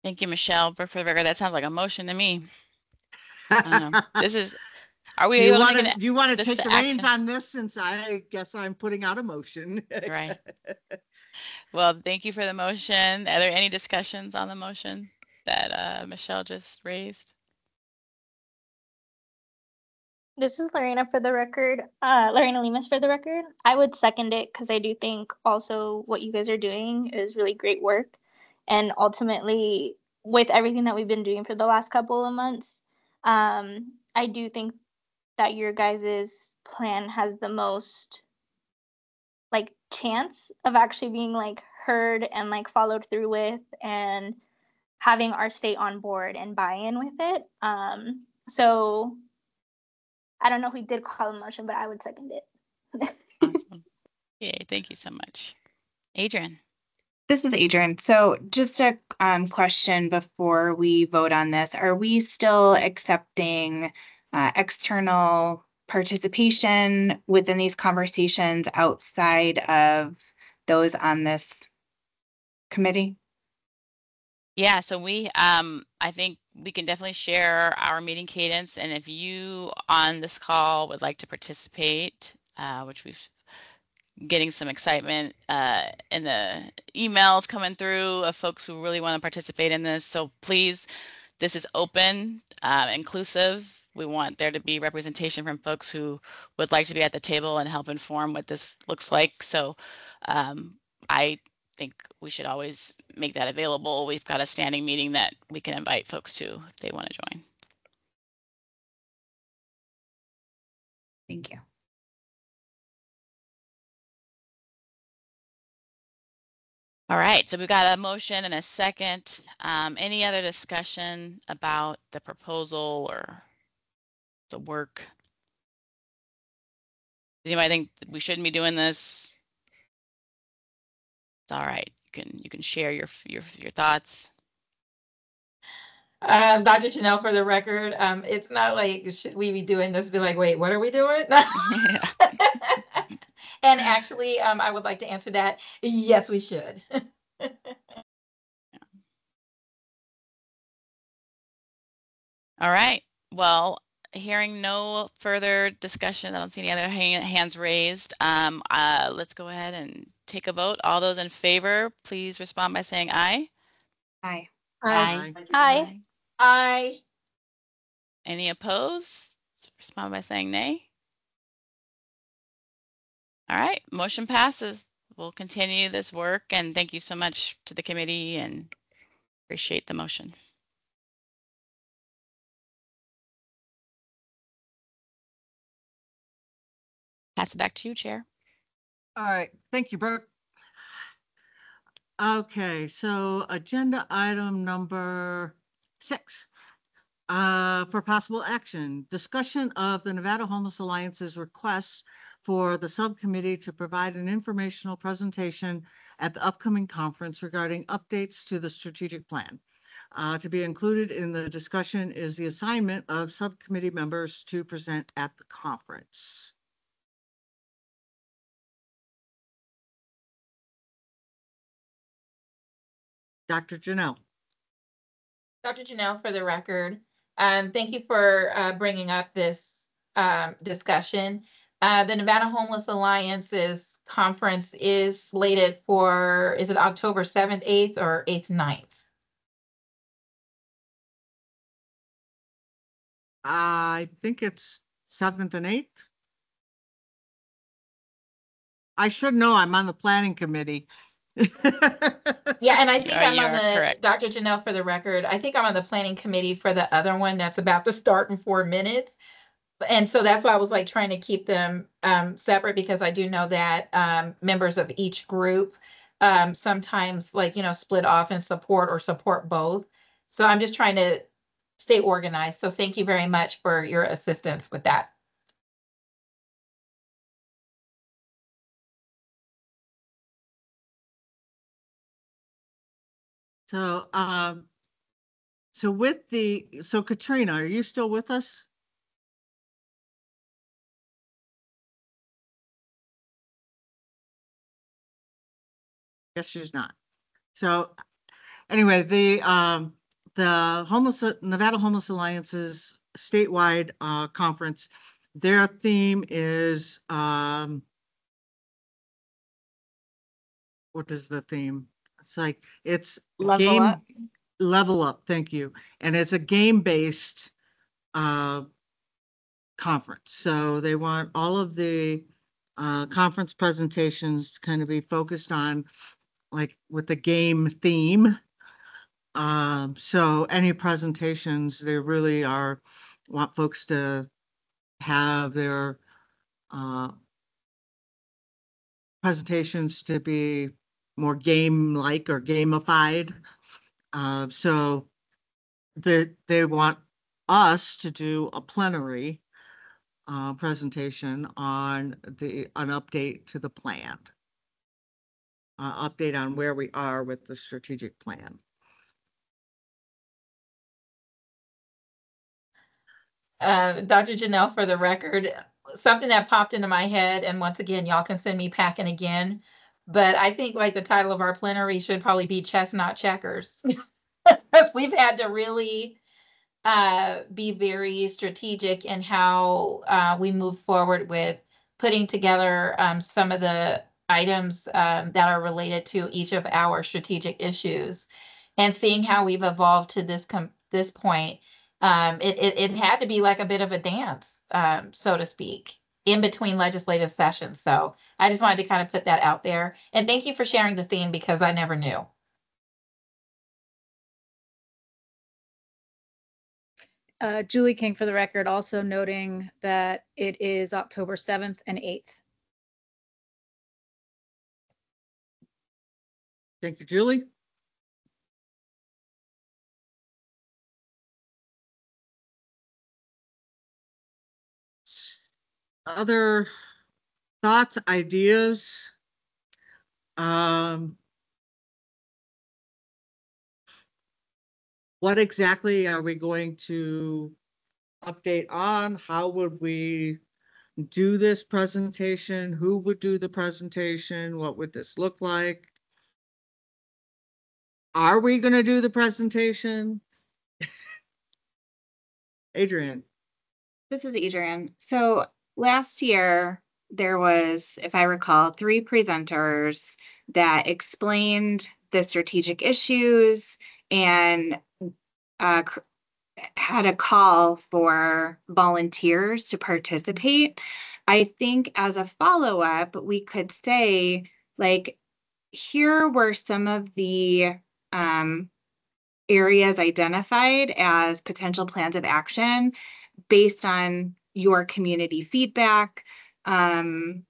Thank you, Michelle. For the record, that sounds like a motion to me. I don't know. This is, are we able to make an, do you want to this take is the reins action? on this, since I guess I'm putting out a motion? Right. Well, thank you for the motion. Are there any discussions on the motion that Michelle just raised? This is Lorena for the record, Lorena Lemus for the record. I would second it because I do think also what you guys are doing is really great work. And ultimately, with everything that we've been doing for the last couple of months, I do think that your guys' plan has the most like chance of actually being like heard and like followed through with and having our state on board and buy-in with it. So I don't know if we did call a motion, but I would second it. Awesome. Yay, thank you so much. Adrian. This is Adrian. So just a question before we vote on this. Are we still accepting external participation within these conversations outside of those on this committee? Yeah, so I think we can definitely share our meeting cadence, and if you on this call would like to participate, which we've getting some excitement in the emails coming through of folks who really want to participate in this. So please, this is open, inclusive. We want there to be representation from folks who would like to be at the table and help inform what this looks like. So I think we should always make that available. We've got a standing meeting that we can invite folks to if they want to join. Thank you. All right, so we've got a motion and a second. Any other discussion about the proposal or the work? Does anybody think we shouldn't be doing this? It's all right. You can share your thoughts. Dr. Janelle, for the record, it's not like should we be doing this? Be like, wait, what are we doing? Yeah. And actually, I would like to answer that. Yes, we should. All right. Well, hearing no further discussion, I don't see any other hands raised. Let's go ahead and take a vote. All those in favor, please respond by saying aye. Aye. Aye. Aye. Aye. Aye. Any opposed? Respond by saying nay. All right, motion passes. We'll continue this work, and thank you so much to the committee and appreciate the motion. Pass it back to you, Chair. All right, thank you, Brooke. Okay, so agenda item number 6. For possible action, discussion of the Nevada Homeless Alliance's request for the subcommittee to provide an informational presentation at the upcoming conference regarding updates to the strategic plan. To be included in the discussion is the assignment of subcommittee members to present at the conference. Dr. Janelle. Dr. Janelle, for the record, thank you for bringing up this discussion. The Nevada Homeless Alliance's conference is slated for, is it October 7th, 8th, or 8th, 9th? I think it's 7th and 8th. I should know, I'm on the planning committee. Yeah, and I think I'm you on are the, correct. Dr. Janelle, for the record, I think I'm on the planning committee for the other one that's about to start in 4 minutes. And so that's why I was like trying to keep them separate, because I do know that members of each group sometimes like, split off and support both. So I'm just trying to stay organized. So thank you very much for your assistance with that. So, so Katrina, are you still with us? Yes, she's not. So anyway, the Nevada Homeless Alliance's statewide conference, their theme is what is the theme? It's like it's Level up. level up. Thank you. And it's a game-based conference. So they want all of the conference presentations to kind of be focused on like with the game theme. So any presentations, they really want folks to have their presentations to be more game-like or gamified. So they want us to do a plenary presentation on an update to the plan, update on where we are with the strategic plan. Dr. Janelle, for the record, something that popped into my head, and once again, y'all can send me packing again, but I think like the title of our plenary should probably be Chestnut Checkers. Because we've had to really be very strategic in how we move forward with putting together some of the items that are related to each of our strategic issues, and seeing how we've evolved to this point. It had to be like a bit of a dance, so to speak, in between legislative sessions. So I just wanted to kind of put that out there. And thank you for sharing the theme, because I never knew. Julie King, for the record, also noting that it is October 7th and 8th. Thank you, Julie. Other thoughts, ideas? What exactly are we going to update on? How would we do this presentation? Who would do the presentation? What would this look like? Are we going to do the presentation? Adrian. This is Adrian. So last year, there was, if I recall, 3 presenters that explained the strategic issues and had a call for volunteers to participate. I think as a follow-up, we could say, like, here were some of the areas identified as potential plans of action based on your community feedback, to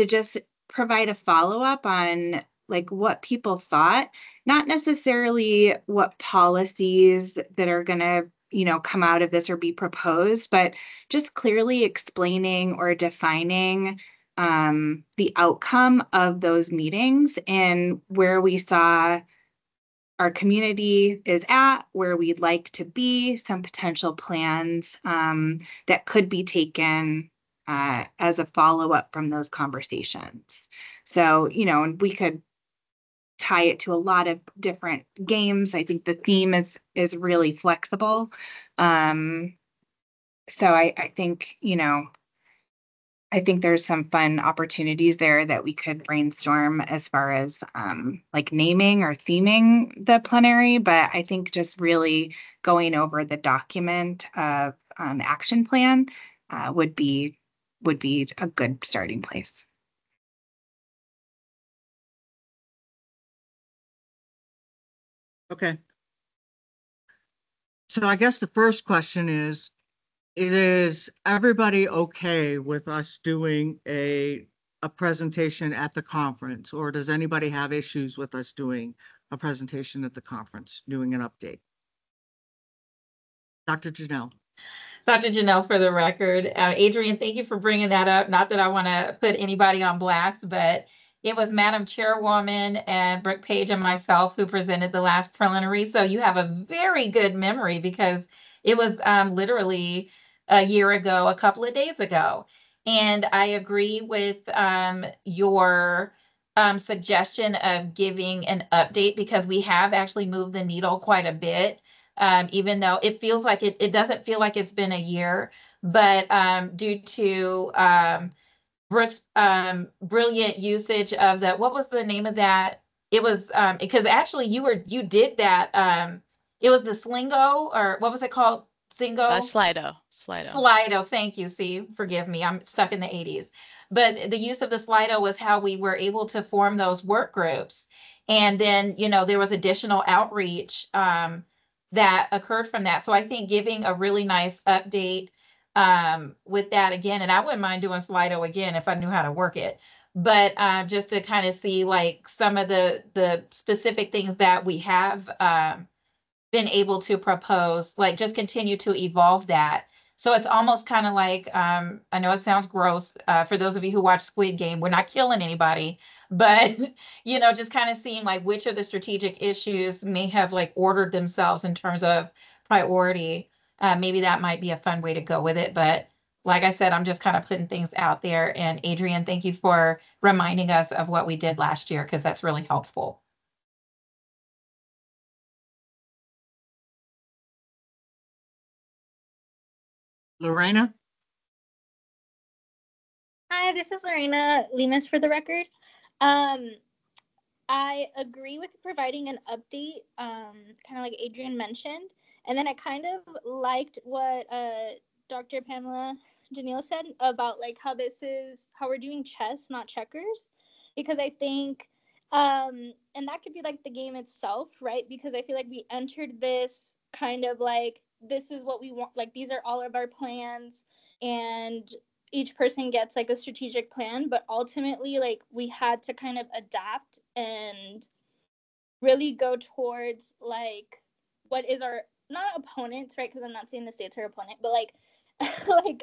just provide a follow-up on like what people thought, not necessarily what policies that are going to come out of this or be proposed, but just clearly explaining or defining the outcome of those meetings and where we saw our community is at, where we'd like to be, some potential plans that could be taken as a follow-up from those conversations. So, we could tie it to a lot of different games. I think the theme is really flexible. So I think, I think there's some fun opportunities there that we could brainstorm as far as like naming or theming the plenary, but I think just really going over the document of action plan would be a good starting place. Okay. So I guess the first question is everybody okay with us doing a presentation at the conference, or does anybody have issues with us doing a presentation at the conference, doing an update? Dr. Janelle. Dr. Janelle, for the record. Adrian, thank you for bringing that up. Not that I want to put anybody on blast, but it was Madam Chairwoman and Brooke Page and myself who presented the last preliminary. So you have a very good memory because it was literally a year ago, a couple of days ago. And I agree with your suggestion of giving an update because we have actually moved the needle quite a bit. Even though it feels like it doesn't feel like it's been a year, but due to Brooke's brilliant usage of that, what was the name of that? It was because actually you did that. It was the Slingo, or what was it called? Singo? Slido, thank you. See, forgive me, I'm stuck in the 80s. But the use of the Slido was how we were able to form those work groups. And then, there was additional outreach that occurred from that. So I think giving a really nice update with that again, and I wouldn't mind doing Slido again if I knew how to work it. But just to kind of see like some of the specific things that we have been able to propose, like just continue to evolve that. So it's almost kind of like, I know it sounds gross for those of you who watch Squid Game, we're not killing anybody, but just kind of seeing like which of the strategic issues may have like ordered themselves in terms of priority. Maybe that might be a fun way to go with it. But like I said, I'm just kind of putting things out there. And Adrian, thank you for reminding us of what we did last year, because that's really helpful. Lorena. Hi, this is Lorena Lemus for the record. I agree with providing an update, kind of like Adrian mentioned. And then I kind of liked what Dr. Pamela Janelle said about like how we're doing chess, not checkers. Because I think, and that could be like the game itself, right? Because I feel like we entered this kind of like, this is what we want, like these are all of our plans, and each person gets like a strategic plan, but ultimately like we had to kind of adapt and really go towards like what is our, not opponents, right? Because I'm not saying the state's our opponent, but like like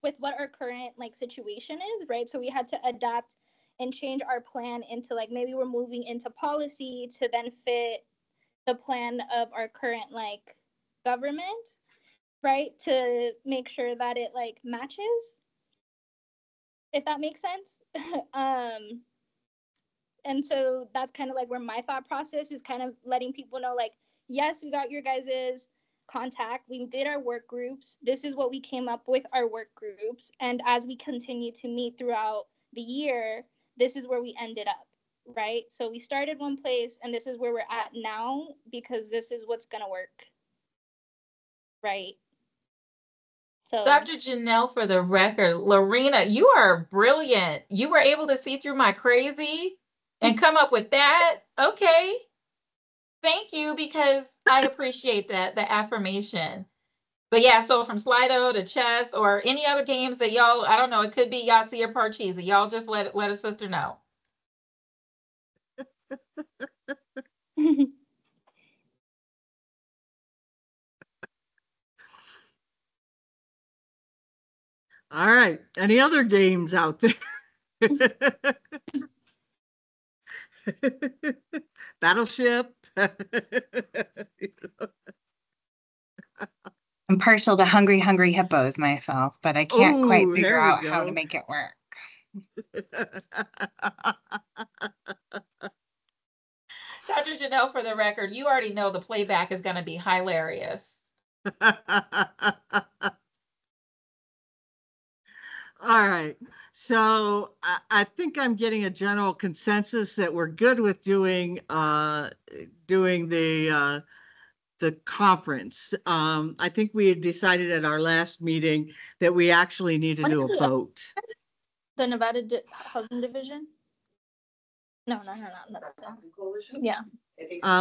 with what our current like situation is, right? So we had to adapt and change our plan into like maybe we're moving into policy to then fit the plan of our current like government, right? To make sure that it like matches, if that makes sense. And so that's kind of like where my thought process is, kind of letting people know like, yes, we got your guys's contact. We did our work groups. This is what we came up with, our work groups. And as we continue to meet throughout the year, this is where we ended up, right? So we started one place and this is where we're at now because this is what's going to work, right? So Dr. Janelle, for the record, Lorena, you are brilliant. You were able to see through my crazy and come up with that. Okay. Thank you, because I appreciate that, the affirmation. But yeah, so from Slido to chess or any other games that y'all, I don't know, it could be Yahtzee or Parcheesi. Y'all just let a sister know. All right. Any other games out there? Battleship. I'm partial to Hungry Hungry Hippos myself, but I can't quite figure out how to make it work. Dr. Janelle, for the record, you already know the playback is going to be hilarious. All right. So I think I'm getting a general consensus that we're good with doing the conference. I think we had decided at our last meeting that we actually need to do a vote. The Nevada Housing Division? No. Yeah.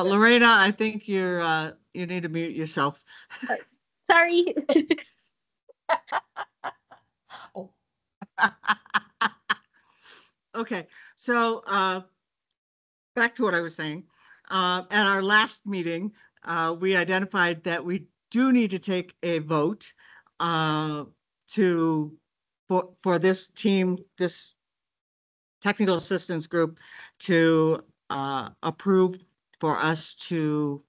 Lorena, I think you're, you need to mute yourself. Sorry. Okay, so back to what I was saying. At our last meeting, we identified that we do need to take a vote for this team, this technical assistance group, to approve for us to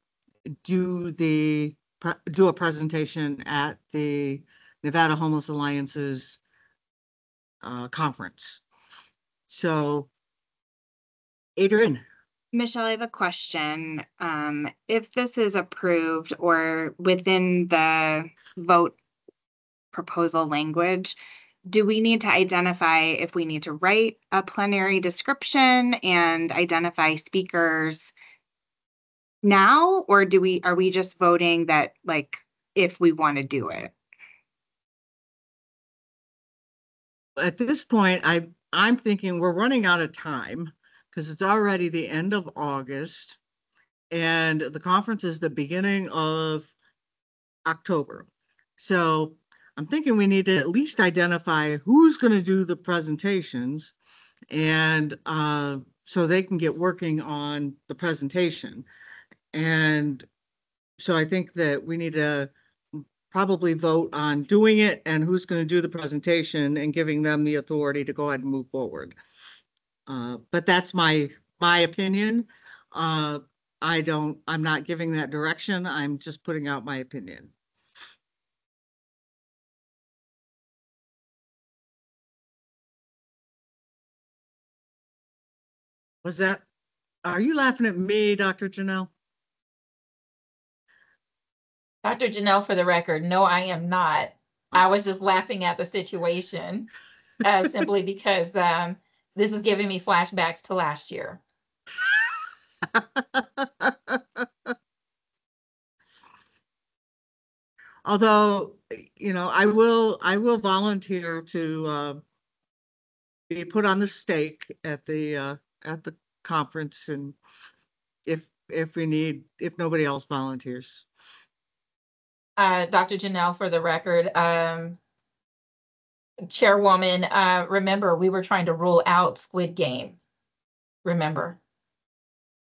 do a presentation at the Nevada Homeless Alliance's conference. So, Adrian. Michelle, I have a question. If this is approved or within the vote proposal language, do we need to identify if we need to write a plenary description and identify speakers now, or are we just voting that, like, if we want to do it? At this point, I'm thinking we're running out of time because it's already the end of August and the conference is the beginning of October. So I'm thinking we need to at least identify who's going to do the presentations, and so they can get working on the presentation. And so I think that we need to probably vote on doing it and who's going to do the presentation and giving them the authority to go ahead and move forward. But that's my opinion. I'm not giving that direction. I'm just putting out my opinion. Are you laughing at me, Dr. Janelle? Dr. Janelle, for the record, no, I am not. I was just laughing at the situation simply because this is giving me flashbacks to last year. Although, I will volunteer to be put on the stake at the conference, and if nobody else volunteers. Dr. Janelle, for the record, Chairwoman, remember, we were trying to rule out Squid Game. Remember?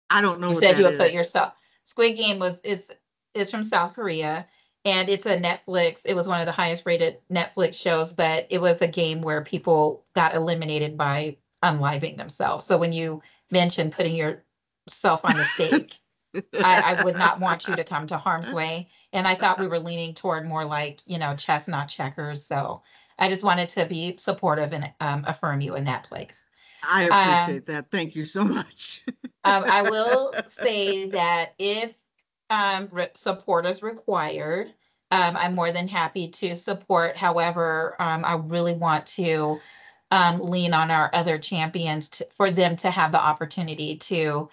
I don't know You what said that you would put is. yourself. Squid Game it's from South Korea, and it's a Netflix. It was one of the highest rated Netflix shows, but it was a game where people got eliminated by unliving themselves. So when you mentioned putting yourself on the stake, I would not want you to come to harm's way. And I thought we were leaning toward more like, chess, not checkers. So I just wanted to be supportive and affirm you in that place. I appreciate that. Thank you so much. I will say that if support is required, I'm more than happy to support. However, I really want to lean on our other champions for them to have the opportunity to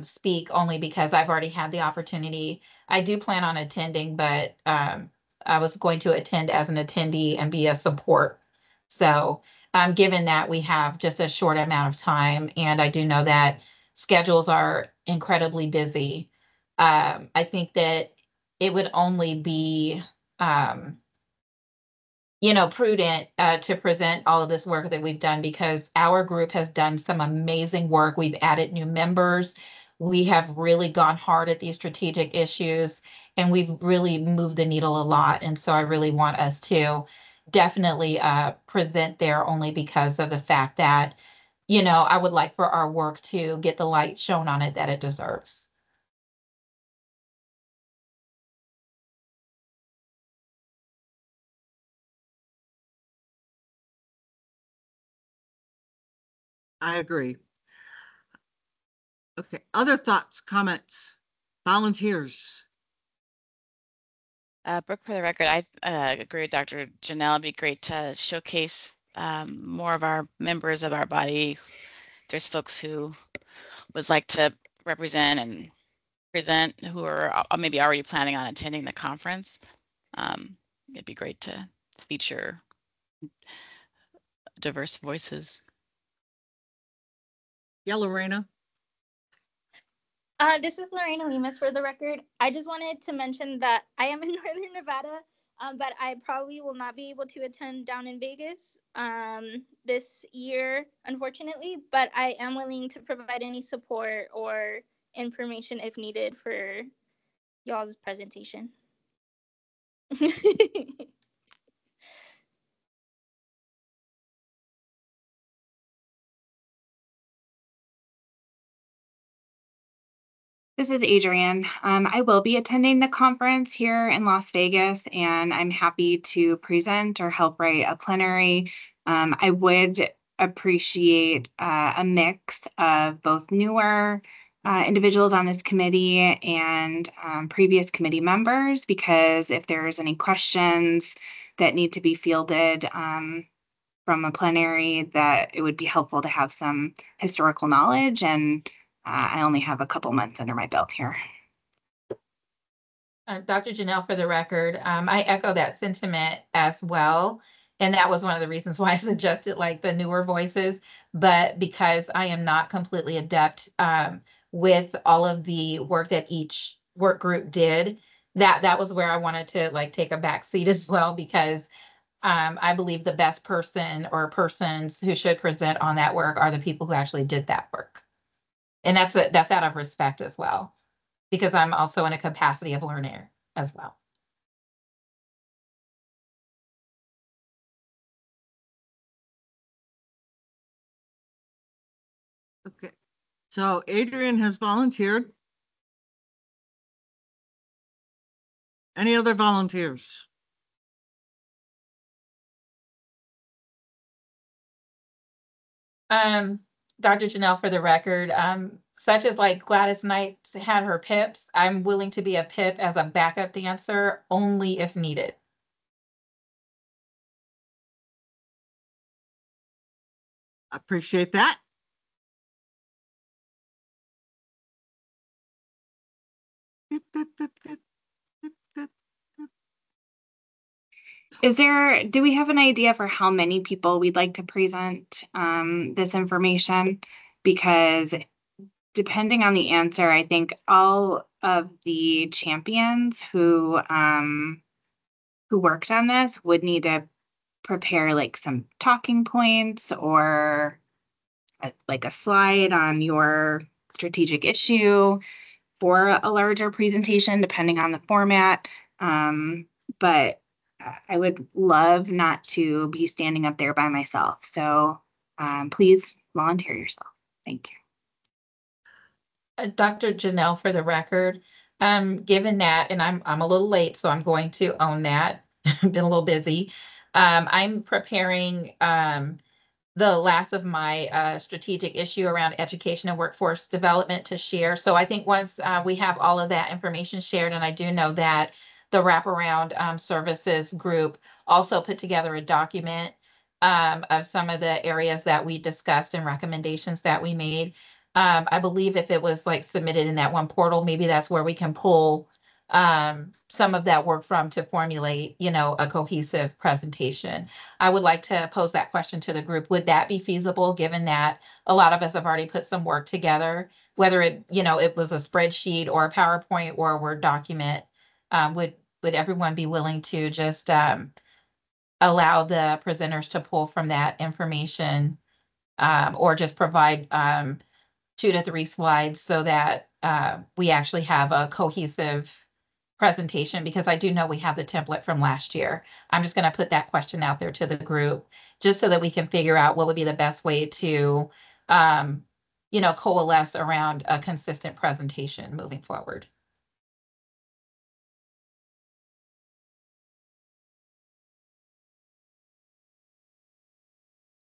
speak, only because I've already had the opportunity. I do plan on attending, but I was going to attend as an attendee and be a support. So given that we have just a short amount of time, and I do know that schedules are incredibly busy, I think that it would only be prudent to present all of this work that we've done, because our group has done some amazing work. We've added new members. We have really gone hard at these strategic issues, and we've really moved the needle a lot. And so I really want us to definitely present there, only because of the fact that, I would like for our work to get the light shown on it that it deserves. I agree. Okay, other thoughts, comments, volunteers? Brooke, for the record, I agree with Dr. Janelle. It'd be great to showcase more of our members of our body. There's folks who would like to represent and present who are maybe already planning on attending the conference. It'd be great to feature diverse voices. Yeah, Lorena. This is Lorena Lemus for the record. I just wanted to mention that I am in Northern Nevada, but I probably will not be able to attend down in Vegas this year, unfortunately, but I am willing to provide any support or information if needed for y'all's presentation. This is Adrienne. I will be attending the conference here in Las Vegas, and I'm happy to present or help write a plenary. I would appreciate a mix of both newer individuals on this committee and previous committee members, because if there's any questions that need to be fielded from a plenary, that it would be helpful to have some historical knowledge, and I only have a couple months under my belt here. Dr. Janelle, for the record, I echo that sentiment as well. And that was one of the reasons why I suggested like the newer voices, but because I am not completely adept with all of the work that each work group did, that was where I wanted to like take a back seat as well, because I believe the best person or persons who should present on that work are the people who actually did that work. And that's out of respect as well, because I'm also in a capacity of learner as well. Okay. So Adrienne has volunteered. Any other volunteers? Dr. Janelle, for the record, such as like Gladys Knight had her pips, I'm willing to be a pip as a backup dancer only if needed. Appreciate that. Do we have an idea for how many people we'd like to present this information? Because depending on the answer, I think all of the champions who worked on this would need to prepare like some talking points or like a slide on your strategic issue for a larger presentation, depending on the format. But I would love not to be standing up there by myself. So please volunteer yourself. Thank you. Dr. Janelle, for the record, given that, and I'm a little late, so I'm going to own that. Been a little busy. I'm preparing the last of my strategic issue around education and workforce development to share. So I think once we have all of that information shared, and I do know that the wraparound services group also put together a document of some of the areas that we discussed and recommendations that we made. I believe if it was like submitted in that one portal, maybe that's where we can pull some of that work from to formulate, a cohesive presentation. I would like to pose that question to the group. Would that be feasible, given that a lot of us have already put some work together, whether it was a spreadsheet or a PowerPoint or a Word document? Would everyone be willing to just allow the presenters to pull from that information, or just provide 2 to 3 slides so that we actually have a cohesive presentation? Because I do know we have the template from last year. I'm just going to put that question out there to the group, just so that we can figure out what would be the best way to, coalesce around a consistent presentation moving forward.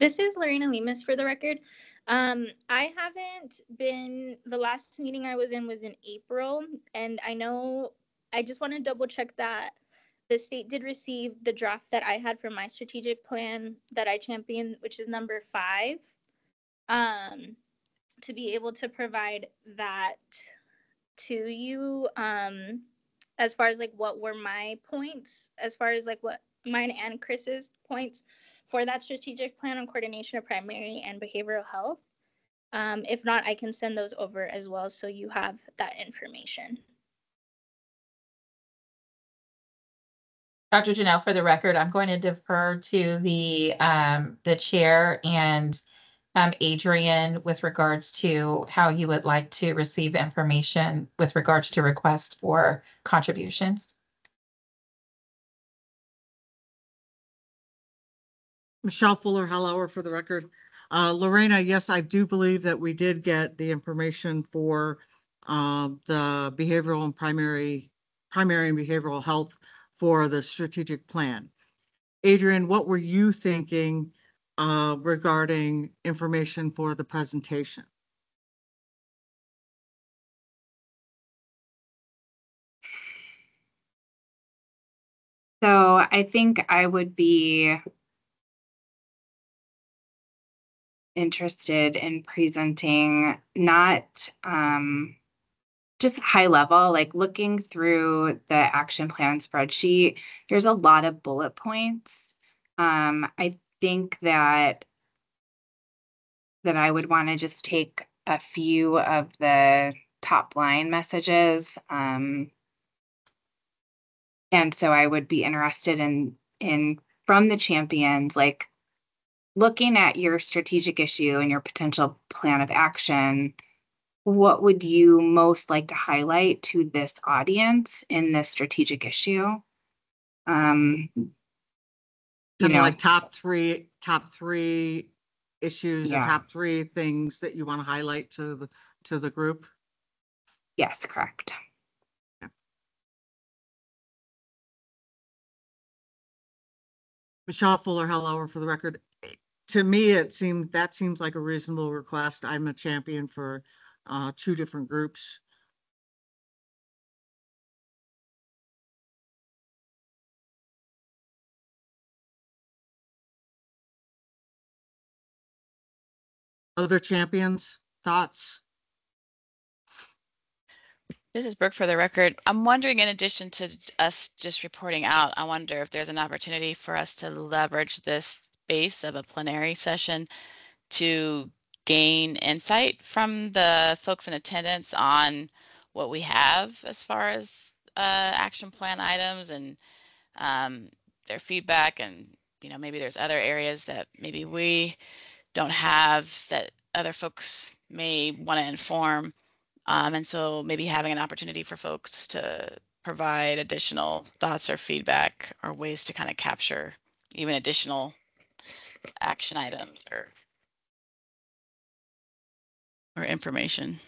This is Lorena Lemus for the record. I haven't been, the last meeting I was in April, and I just want to double check that the state did receive the draft that I had for my strategic plan that I championed, which is number 5, to be able to provide that to you, as far as like what were my points, as far as like what mine and Chris's points for that strategic plan on coordination of primary and behavioral health. If not, I can send those over as well so you have that information. Dr. Janelle, for the record, I'm going to defer to the chair and Adrian with regards to how you would like to receive information with regards to requests for contributions. Michelle Fuller-Hellauer for the record. Lorena, yes, I do believe that we did get the information for the behavioral and primary and behavioral health for the strategic plan. Adrian, what were you thinking regarding information for the presentation? So I think I would be interested in presenting not just high level, like looking through the action plan spreadsheet. There's a lot of bullet points. I think that I would want to just take a few of the top line messages. And so I would be interested in from the champions, like looking at your strategic issue and your potential plan of action, what would you most like to highlight to this audience in this strategic issue? Kind of like top three issues or top three things that you want to highlight to the group? Yes, correct. Yeah. Michelle Fuller-Hellauer for the record. To me, that seems like a reasonable request. I'm a champion for 2 different groups. Other champions, thoughts? This is Brooke for the record. I'm wondering, in addition to us just reporting out, I wonder if there's an opportunity for us to leverage this space of a plenary session to gain insight from the folks in attendance on what we have as far as action plan items and their feedback, and maybe there's other areas that maybe we don't have that other folks may want to inform. And so maybe having an opportunity for folks to provide additional thoughts or feedback or ways to kind of capture even additional action items or information.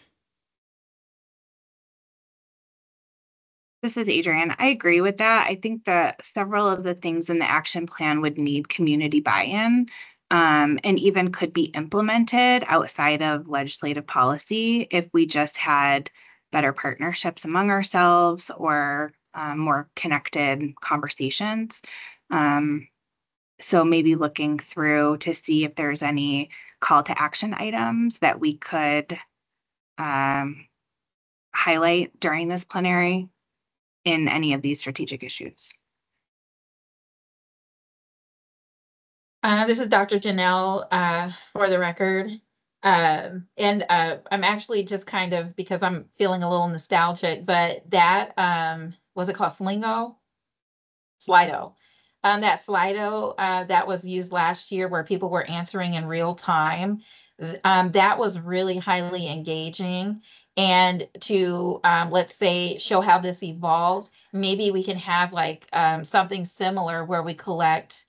This is Adrian. I agree with that. I think that several of the things in the action plan would need community buy-in, and even could be implemented outside of legislative policy if we just had better partnerships among ourselves or more connected conversations. So maybe looking through to see if there's any call to action items that we could highlight during this plenary in any of these strategic issues. This is Dr. Janelle for the record. I'm actually just kind of, because I'm feeling a little nostalgic, but that, was it called Slido? That Slido that was used last year where people were answering in real time, that was really highly engaging. And to, let's say, show how this evolved, maybe we can have like something similar where we collect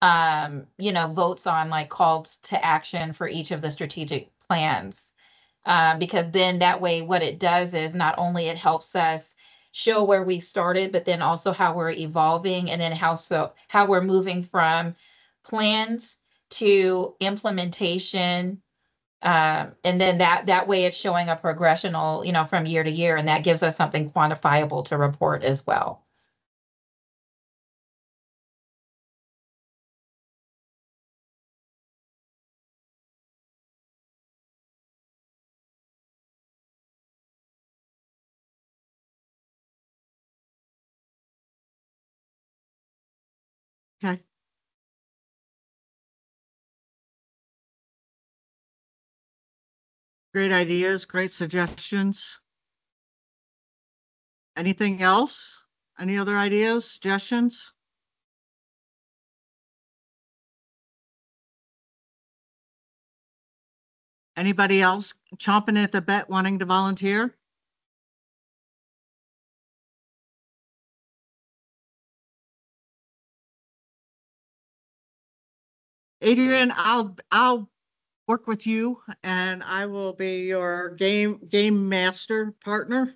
votes on like calls to action for each of the strategic plans. Because then that way what it does is not only it helps us show where we started, but then also how we're evolving, and then how we're moving from plans to implementation. And then that way it's showing a progression from year to year, and that gives us something quantifiable to report as well. Okay. Great ideas, great suggestions. Anything else? Any other ideas, suggestions? Anybody else chomping at the bit wanting to volunteer? Adrian, I'll work with you and I will be your game master partner.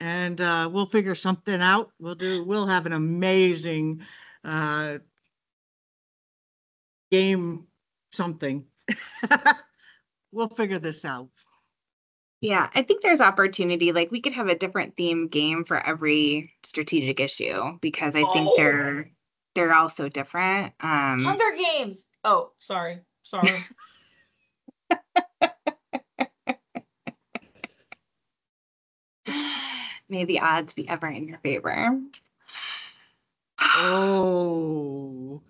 And we'll figure something out. We'll have an amazing game something. We'll figure this out. Yeah, I think there's opportunity. Like we could have a different theme game for every strategic issue because I think they're all so different. Hunger Games. Oh, sorry. May the odds be ever in your favor. Oh.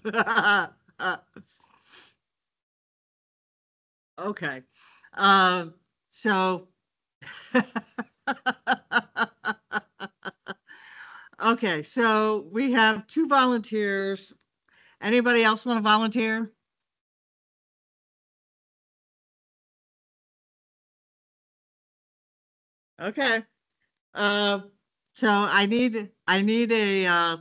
Okay. So okay, so we have 2 volunteers. Anybody else want to volunteer? Okay. So I need a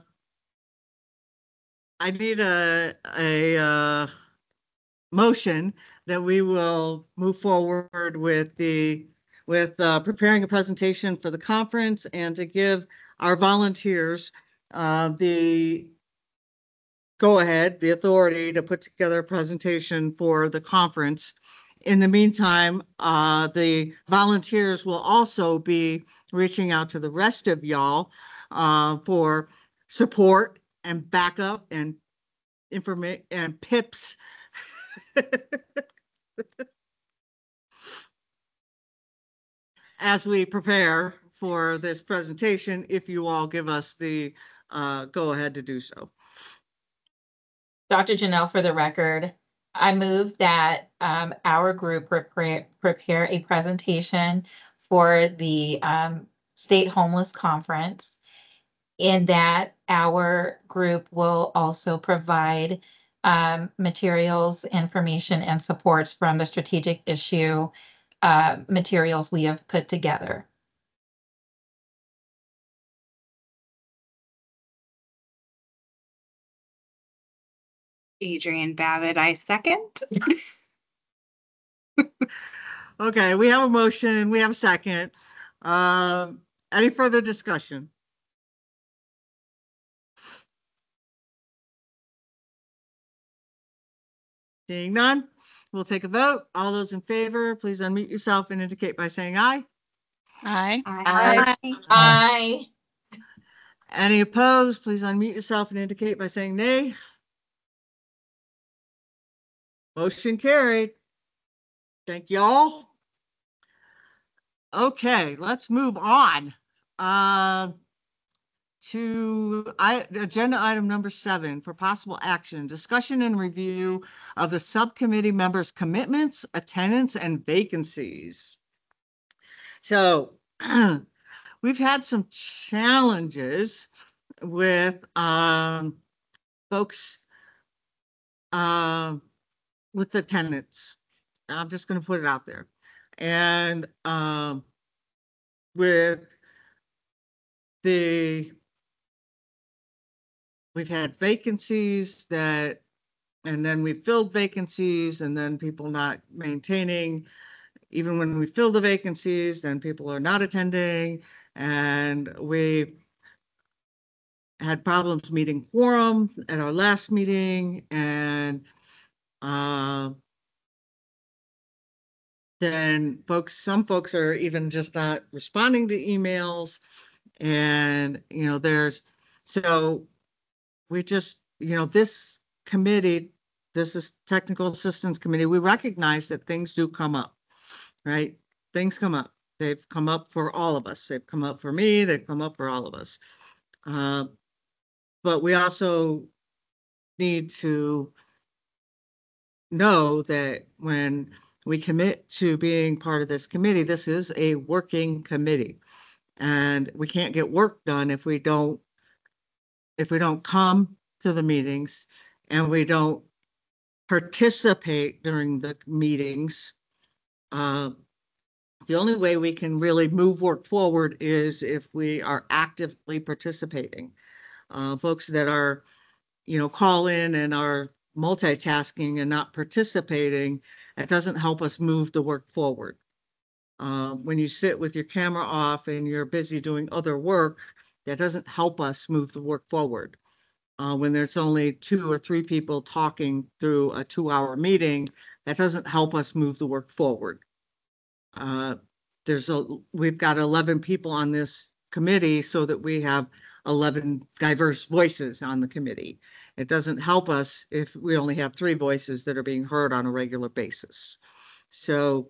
motion that we will move forward with preparing a presentation for the conference and to give our volunteers the go-ahead, the authority to put together a presentation for the conference. In the meantime, the volunteers will also be reaching out to the rest of y'all for support and backup and information and pips. As we prepare for this presentation, if you all give us the go ahead to do so. Dr. Janelle, for the record, I move that our group prepare a presentation for the State Homeless Conference, and that our group will also provide materials, information, and supports from the strategic issue materials we have put together. Adrian Babbitt, I second. Okay, we have a motion, we have a second. Any further discussion? Seeing none, we'll take a vote. All those in favor, please unmute yourself and indicate by saying aye. Aye. Aye. Any opposed, please unmute yourself and indicate by saying nay. Motion carried. Thank you all. Okay, let's move on to agenda item number 7 for possible action, discussion and review of the subcommittee members' commitments, attendance, and vacancies. So we've had some challenges with folks with attendance. I'm just going to put it out there. And we've had vacancies and then we filled vacancies and then people not maintaining. Even when we fill the vacancies, then people are not attending, and we had problems meeting quorum at our last meeting, and then some folks are even just not responding to emails, and so we just, this committee, this is Technical Assistance Committee, we recognize that things do come up, right? Things come up. They've come up for all of us. They've come up for me. They've come up for all of us. But we also need to know that when We commit to being part of this committee. This is a working committee. And we can't get work done if we don't come to the meetings and we don't participate during the meetings. The only way we can really move work forward is if we are actively participating. Folks that are, call in and are multitasking and not participating, that doesn't help us move the work forward. When you sit with your camera off and you're busy doing other work, that doesn't help us move the work forward. When there's only 2 or 3 people talking through a 2-hour meeting, that doesn't help us move the work forward. We've got 11 people on this committee so that we have 11 diverse voices on the committee. It doesn't help us if we only have 3 voices that are being heard on a regular basis. So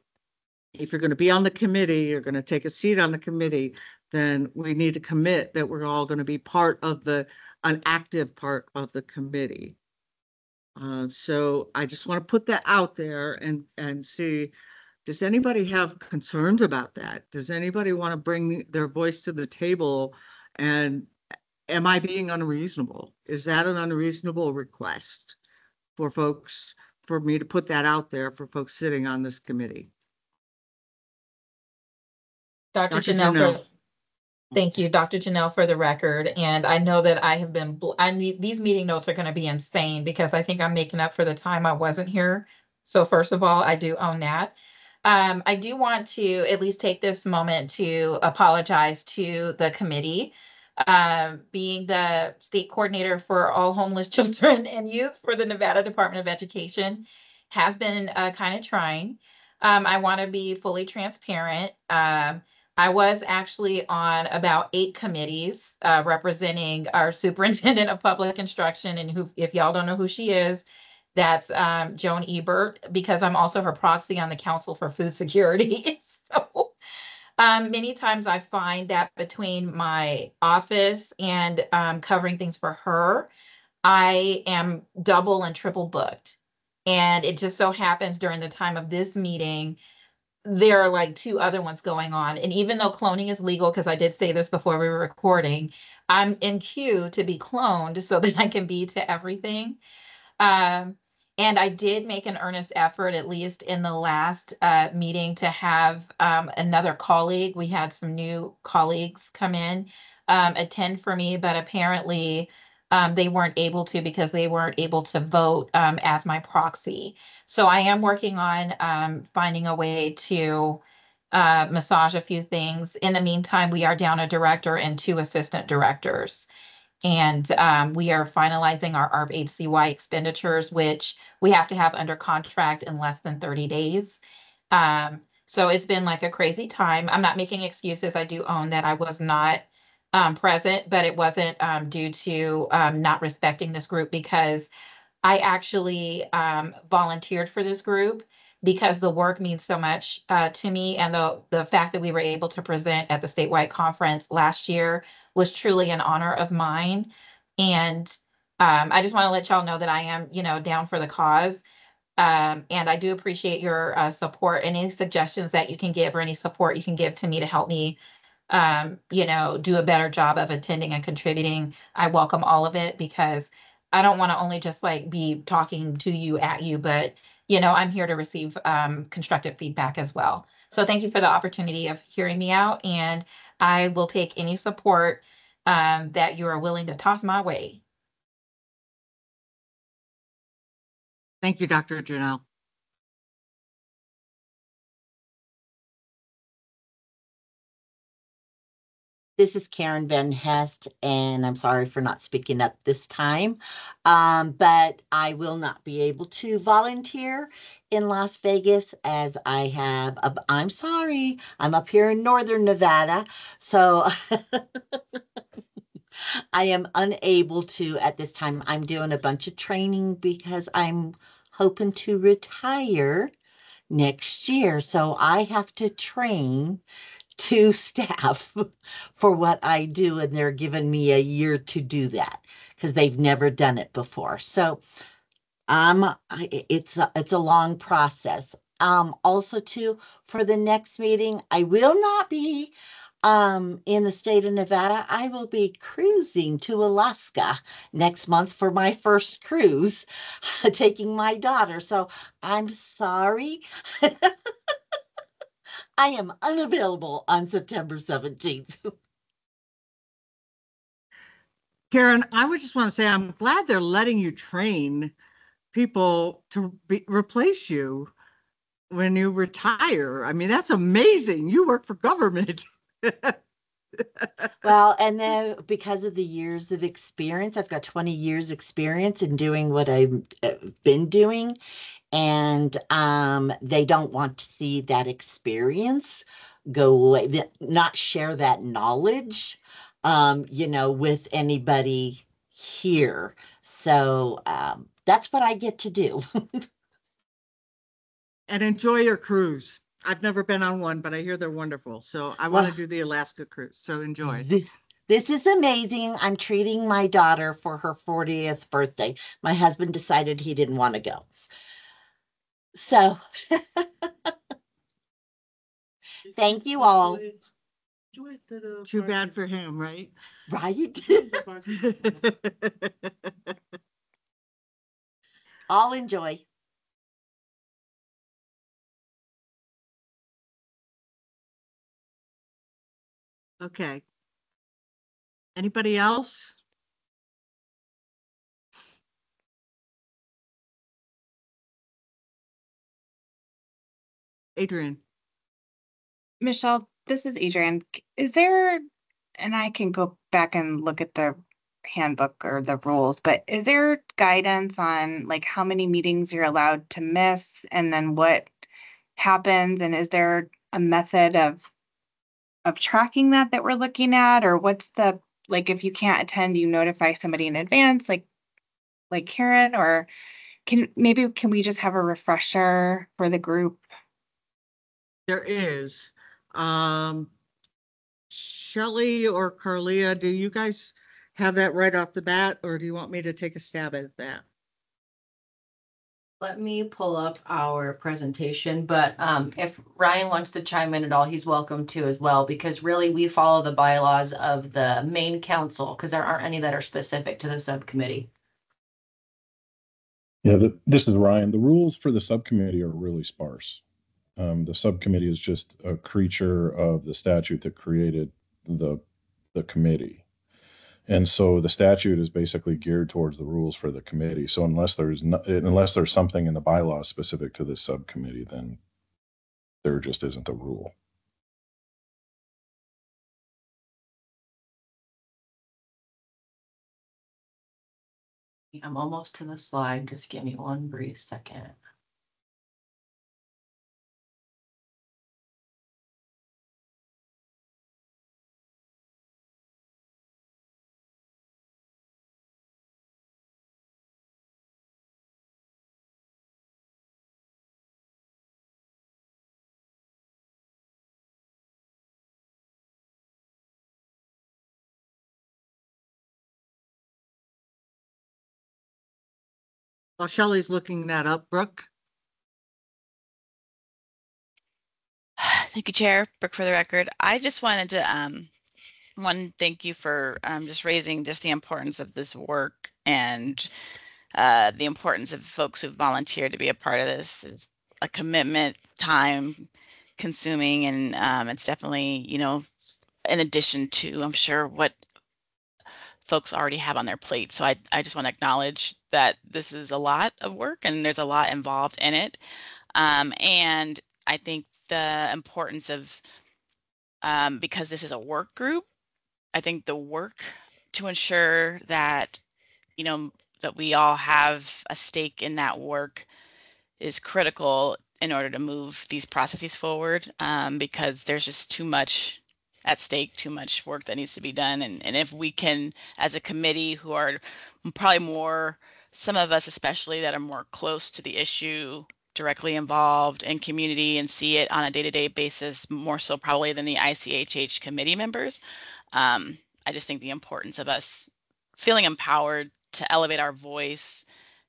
if you're going to be on the committee, you're going to take a seat on the committee, then we need to commit that we're all going to be part of an active part of the committee. So I just want to put that out there and see, does anybody have concerns about that? Does anybody want to bring their voice to the table? And am I being unreasonable? Is that an unreasonable request for folks, for me to put that out there for folks sitting on this committee? Dr. Dr. Janelle, Janelle. Thank you, Dr. Janelle, for the record. And I know that I have been, these meeting notes are going to be insane because I think I'm making up for the time I wasn't here. So first of all, I do own that. I do want to at least take this moment to apologize to the committee. Being the state coordinator for all homeless children and youth for the Nevada Department of Education has been kind of trying. I want to be fully transparent. I was actually on about 8 committees representing our superintendent of public instruction, and who, if y'all don't know who she is, that's Joan Ebert, because I'm also her proxy on the Council for Food Security. So many times I find that between my office and covering things for her, I am double and triple booked. And it just so happens during the time of this meeting, there are like 2 other ones going on. And even though cloning is legal, because I did say this before we were recording, I'm in queue to be cloned so that I can be to everything. And I did make an earnest effort, at least in the last meeting, to have another colleague. We had some new colleagues come in, attend for me, but apparently they weren't able to because they weren't able to vote as my proxy. So I am working on finding a way to massage a few things. In the meantime, we are down a director and 2 assistant directors. And we are finalizing our ARP HCY expenditures, which we have to have under contract in less than 30 days. So it's been like a crazy time. I'm not making excuses. I do own that I was not present, but it wasn't due to not respecting this group, because I actually volunteered for this group because the work means so much to me. And the fact that we were able to present at the statewide conference last year was truly an honor of mine. And I just want to let y'all know that I am, down for the cause. And I do appreciate your support. Any suggestions that you can give or any support you can give to me to help me, do a better job of attending and contributing, I welcome all of it, because I don't want to only just like be talking to you at you, but I'm here to receive constructive feedback as well. So thank you for the opportunity of hearing me out, and I will take any support that you are willing to toss my way. Thank you, Dr. Janelle. This is Karen Van Hest, and I'm sorry for not speaking up this time, but I will not be able to volunteer in Las Vegas as I have, I'm sorry, I'm up here in Northern Nevada, so I am unable to at this time. I'm doing a bunch of training because I'm hoping to retire next year, so I have to train 2 staff for what I do, and they're giving me a year to do that because they've never done it before. So it's a long process. Also too, for the next meeting, I will not be in the state of Nevada. I will be cruising to Alaska next month for my first cruise, taking my daughter. So I'm sorry. I am unavailable on September 17th. Karen, I would just want to say I'm glad they're letting you train people to replace you when you retire. I mean, that's amazing. You work for government. Well, and then because of the years of experience, I've got 20 years experience in doing what I've been doing, and they don't want to see that experience go away, not share that knowledge, with anybody here. So that's what I get to do. And enjoy your cruise. I've never been on one, but I hear they're wonderful. So I want to do the Alaska cruise. So enjoy. This is amazing. I'm treating my daughter for her 40th birthday. My husband decided he didn't want to go. So thank you all. Too bad for him, right? Right? I'll enjoy. Okay. Anybody else? Adrian. Michelle, this is Adrian. Is there, and I can go back and look at the handbook or the rules, but is there guidance on like how many meetings you're allowed to miss and then what happens? And is there a method of tracking that we're looking at? Or what's the, like, if you can't attend, you notify somebody in advance, like Karen, or can we just have a refresher for the group? There is. Shelley or Carlia, do you guys have that right off the bat, or do you want me to take a stab at that? Let me pull up our presentation, but if Ryan wants to chime in at all, he's welcome to as well, because really we follow the bylaws of the main council because there aren't any that are specific to the subcommittee. Yeah, this is Ryan. The rules for the subcommittee are really sparse. The subcommittee is just a creature of the statute that created the committee. And so the statute is basically geared towards the rules for the committee. So unless there's something in the bylaws specific to this subcommittee, then there just isn't a rule. I'm almost to the slide. Just give me one brief second. While Shelley's looking that up, Brooke. Thank you, Chair. Brooke for the record. I just wanted to thank you for just raising just the importance of this work and the importance of folks who've volunteered to be a part of this. It's a commitment, time consuming, and it's definitely, in addition to, I'm sure, what folks already have on their plate. So I just want to acknowledge that this is a lot of work and there's a lot involved in it. And I think the importance of, because this is a work group, I think the work to ensure that, that we all have a stake in that work is critical in order to move these processes forward, because there's just too much at stake, too much work that needs to be done. And if we can, as a committee who are probably more, some of us especially that are more close to the issue, directly involved in community and see it on a day-to-day basis, more so probably than the ICHH committee members. I just think the importance of us feeling empowered to elevate our voice,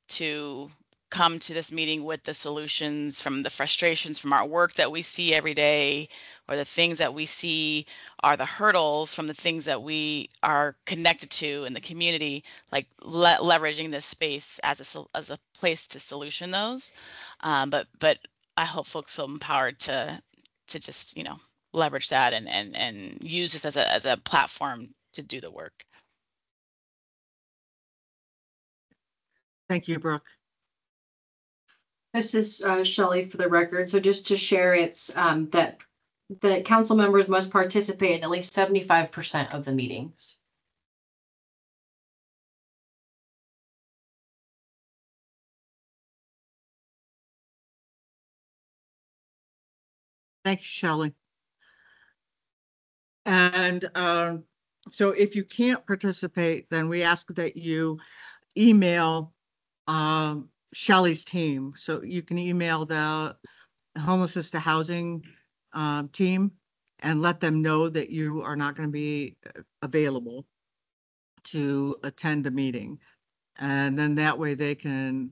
to come to this meeting with the solutions from the frustrations from our work that we see every day, or the things that we see are the hurdles from the things that we are connected to in the community, like leveraging this space as a place to solution those. But I hope folks feel empowered to just, you know, leverage that and use this as a platform to do the work. Thank you, Brooke. This is Shelley for the record. So just to share, it's that the council members must participate in at least 75% of the meetings. Thank you, Shelley. And so if you can't participate, then we ask that you email Shelley's team. So you can email the Homelessness to Housing team and let them know that you are not going to be available to attend the meeting. And then that way they can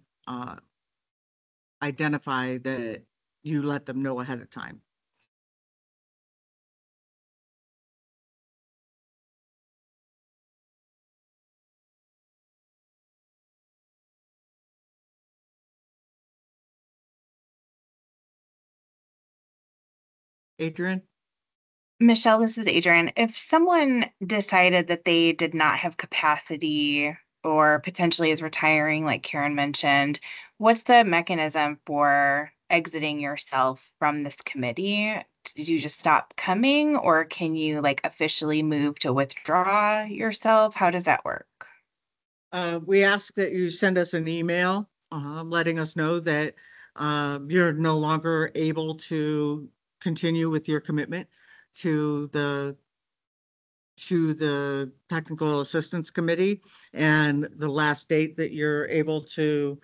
identify that you let them know ahead of time. Adrian? Michelle, this is Adrian. If someone decided that they did not have capacity or potentially is retiring, like Karen mentioned, what's the mechanism for exiting yourself from this committee? Did you just stop coming, or can you like officially move to withdraw yourself? How does that work? We ask that you send us an email letting us know that you're no longer able to continue with your commitment to the Technical Assistance Committee, and the last date that you're able to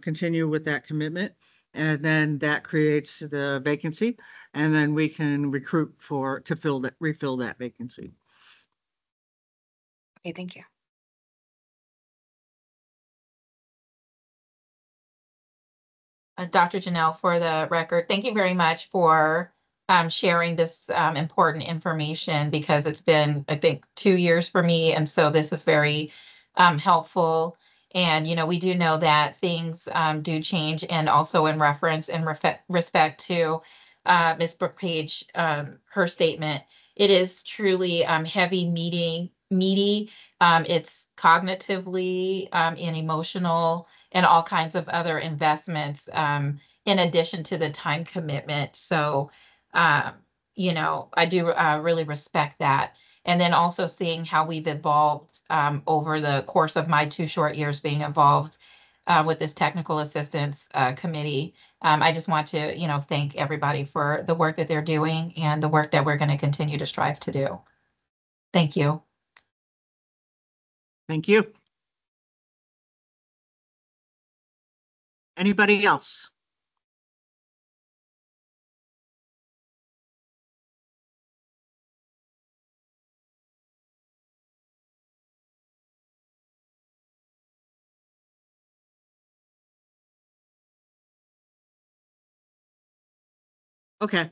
continue with that commitment. And then that creates the vacancy, and then we can recruit to refill that vacancy. Okay, thank you. Dr. Janelle, for the record, thank you very much for sharing this important information, because it's been, I think, 2 years for me. And so this is very helpful. And, you know, we do know that things do change, and also in reference and respect to Ms. Brooke Page, her statement, it is truly heavy meaty. It's cognitively and emotional, and all kinds of other investments in addition to the time commitment. So, you know, I do really respect that. And then also seeing how we've evolved over the course of my 2 short years being involved with this technical assistance committee. I just want to, you know, thank everybody for the work that they're doing and the work that we're going to continue to strive to do. Thank you. Thank you. Anybody else? Okay.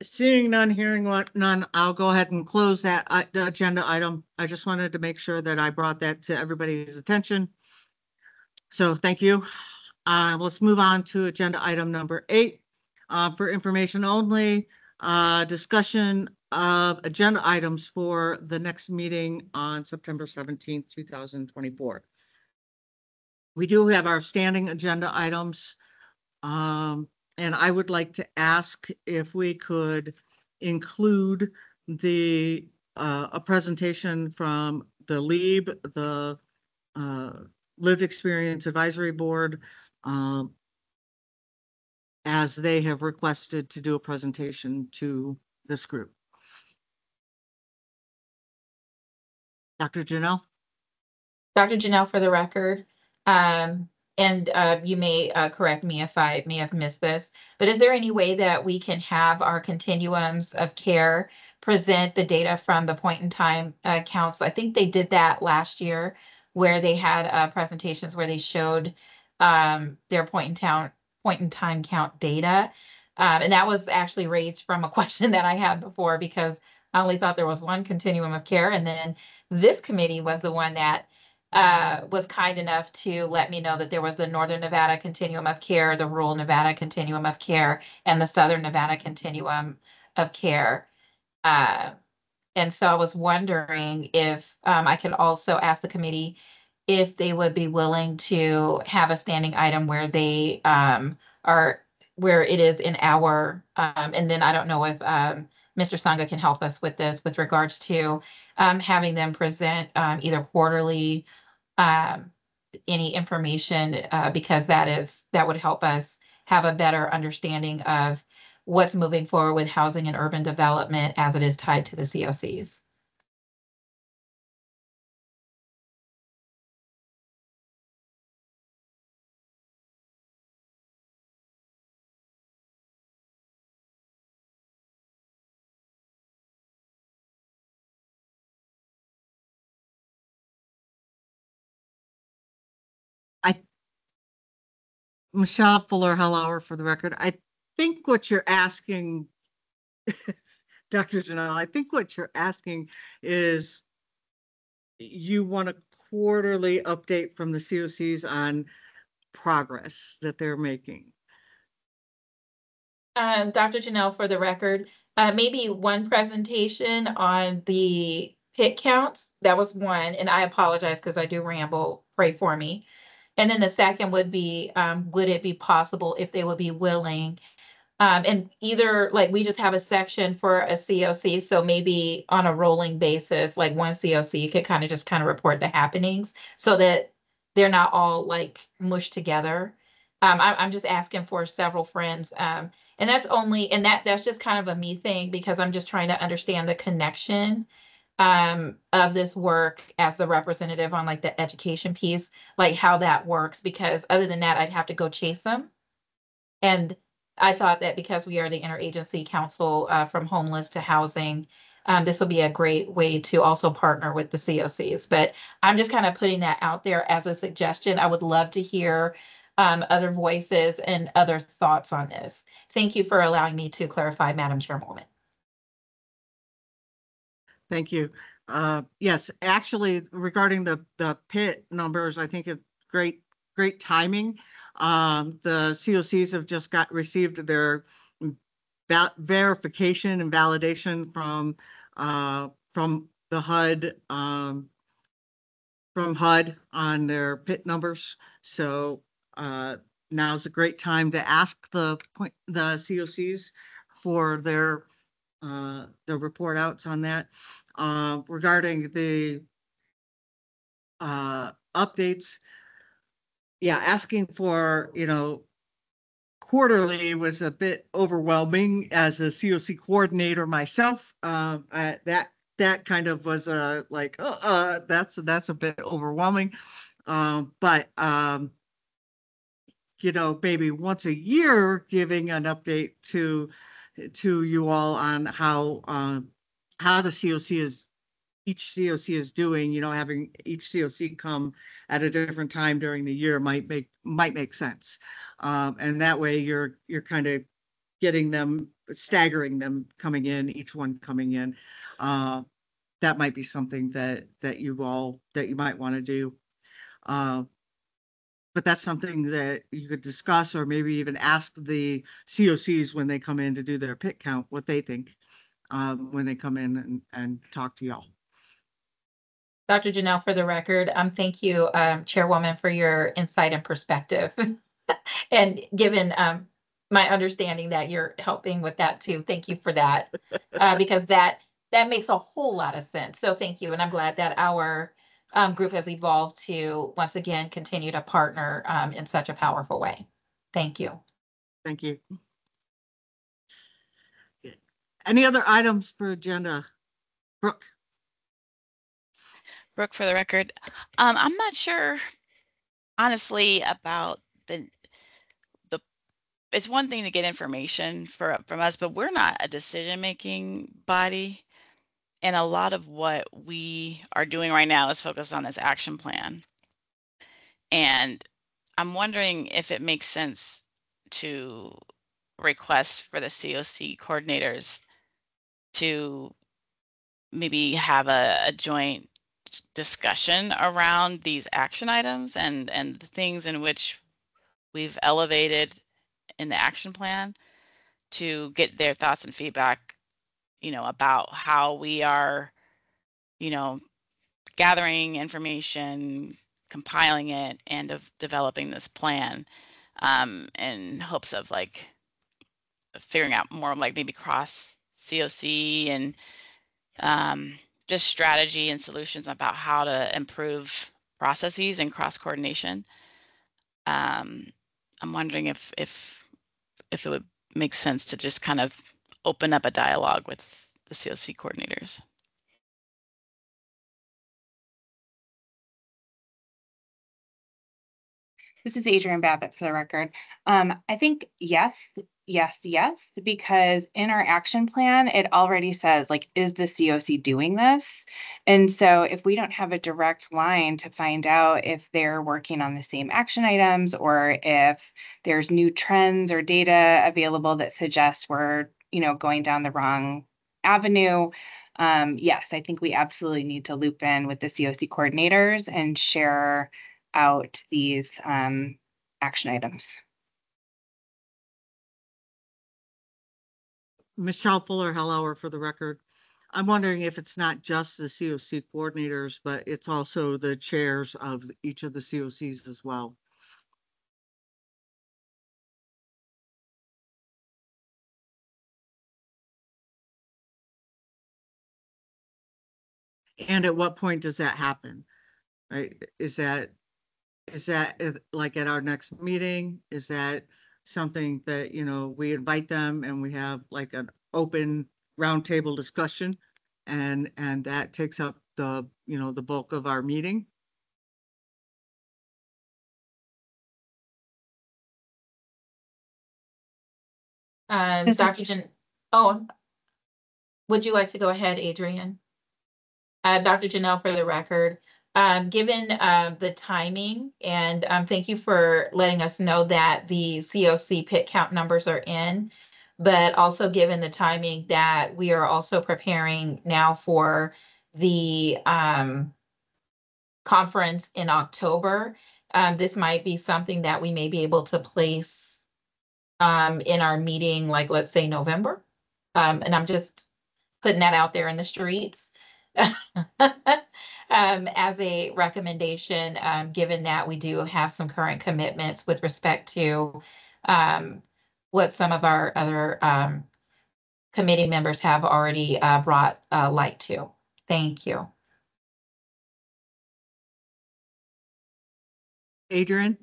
Seeing none, hearing none, I'll go ahead and close that agenda item. I just wanted to make sure that I brought that to everybody's attention. So thank you. Let's move on to agenda item number 8. For information only, discussion of agenda items for the next meeting on September 17th, 2024. We do have our standing agenda items. And I would like to ask if we could include a presentation from the LEAB, the Lived Experience Advisory Board, as they have requested to do a presentation to this group. Dr. Janelle? Dr. Janelle, for the record, and you may correct me if I may have missed this, but is there any way that we can have our continuums of care present the data from the point in time counts? I think they did that last year, where they had presentations where they showed their point in time count data. And that was actually raised from a question that I had before, because I only thought there was one continuum of care. And then this committee was the one that was kind enough to let me know that there was the Northern Nevada continuum of care, the rural Nevada continuum of care, and the Southern Nevada continuum of care. And so I was wondering if I could also ask the committee if they would be willing to have a standing item where they are, where it is in our, and then I don't know if Mr. Sangha can help us with this with regards to having them present either quarterly um, any information, because that would help us have a better understanding of what's moving forward with housing and urban development as it is tied to the COCs. Michelle Fuller-Hellauer for the record. I think what you're asking, Dr. Janelle, I think what you're asking is you want a quarterly update from the COCs on progress that they're making. Dr. Janelle, for the record, maybe one presentation on the PIT counts. That was one, and I apologize because I do ramble. Pray for me. And then the second would be, would it be possible if they would be willing, and either like we just have a section for a COC, so maybe on a rolling basis, like one COC could kind of report the happenings so that they're not all like mushed together. I'm just asking for several friends, and that's only, and that's just kind of a me thing, because I'm just trying to understand the connection of this work as the representative on like the education piece, like how that works, because other than that, I'd have to go chase them. And I thought that because we are the Interagency Council from homeless to housing, this would be a great way to also partner with the COCs. But I'm just kind of putting that out there as a suggestion. I would love to hear other voices and other thoughts on this. Thank you for allowing me to clarify, Madam Chairwoman. Thank you. Yes, actually, regarding the PIT numbers, I think it's great timing. The COCs have just received their verification and validation from the HUD, from HUD on their PIT numbers. So now's a great time to ask the COCs for their report outs on that. Regarding the updates, yeah, asking for, quarterly was a bit overwhelming as a COC coordinator myself. That kind of was like, that's a bit overwhelming. But maybe once a year, giving an update to you all on how the each COC is doing, having each COC come at a different time during the year might make sense. And that way you're kind of getting them, staggering them coming in, each one coming in. That might be something that you might want to do. But that's something that you could discuss, or maybe even ask the COCs when they come in to do their PIT count, what they think when they come in and talk to y'all. Dr. Janelle, for the record, thank you, Chairwoman, for your insight and perspective. And given my understanding that you're helping with that too, thank you for that, because that makes a whole lot of sense. So thank you, and I'm glad that our group has evolved to once again continue to partner in such a powerful way. Thank you. Thank you. Any other items for agenda? Brooke. Brooke, for the record, I'm not sure, honestly, about the. It's one thing to get information from us, but we're not a decision-making body, and a lot of what we are doing right now is focused on this action plan. And I'm wondering if it makes sense to request for the COC coordinators to maybe have a joint discussion around these action items and the things in which we've elevated in the action plan, to get their thoughts and feedback, about how we are, gathering information, compiling it, and of developing this plan, in hopes of like figuring out more like maybe cross COC and just strategy and solutions about how to improve processes and cross coordination. I'm wondering if it would make sense to just kind of open up a dialogue with the COC coordinators. This is Adrienne Babbitt for the record. I think yes, because in our action plan, it already says, like, is the COC doing this? And so if we don't have a direct line to find out if they're working on the same action items, or if there's new trends or data available that suggests we're, going down the wrong avenue, yes, I think we absolutely need to loop in with the COC coordinators and share out these action items. Michelle Fuller-Hellauer for the record. I'm wondering if it's not just the COC coordinators, but it's also the chairs of each of the COCs as well. And at what point does that happen? Right? Is that like at our next meeting? Is that something that, we invite them and we have like an open roundtable discussion, and that takes up the, the bulk of our meeting? Dr. Oh, would you like to go ahead, Adrienne? Dr. Janelle, for the record, given the timing, and thank you for letting us know that the COC pit count numbers are in, but also given the timing that we are also preparing now for the conference in October, this might be something that we may be able to place in our meeting, like, let's say November. And I'm just putting that out there in the streets. As a recommendation, given that we do have some current commitments with respect to what some of our other committee members have already brought light to. Thank you. Adrienne?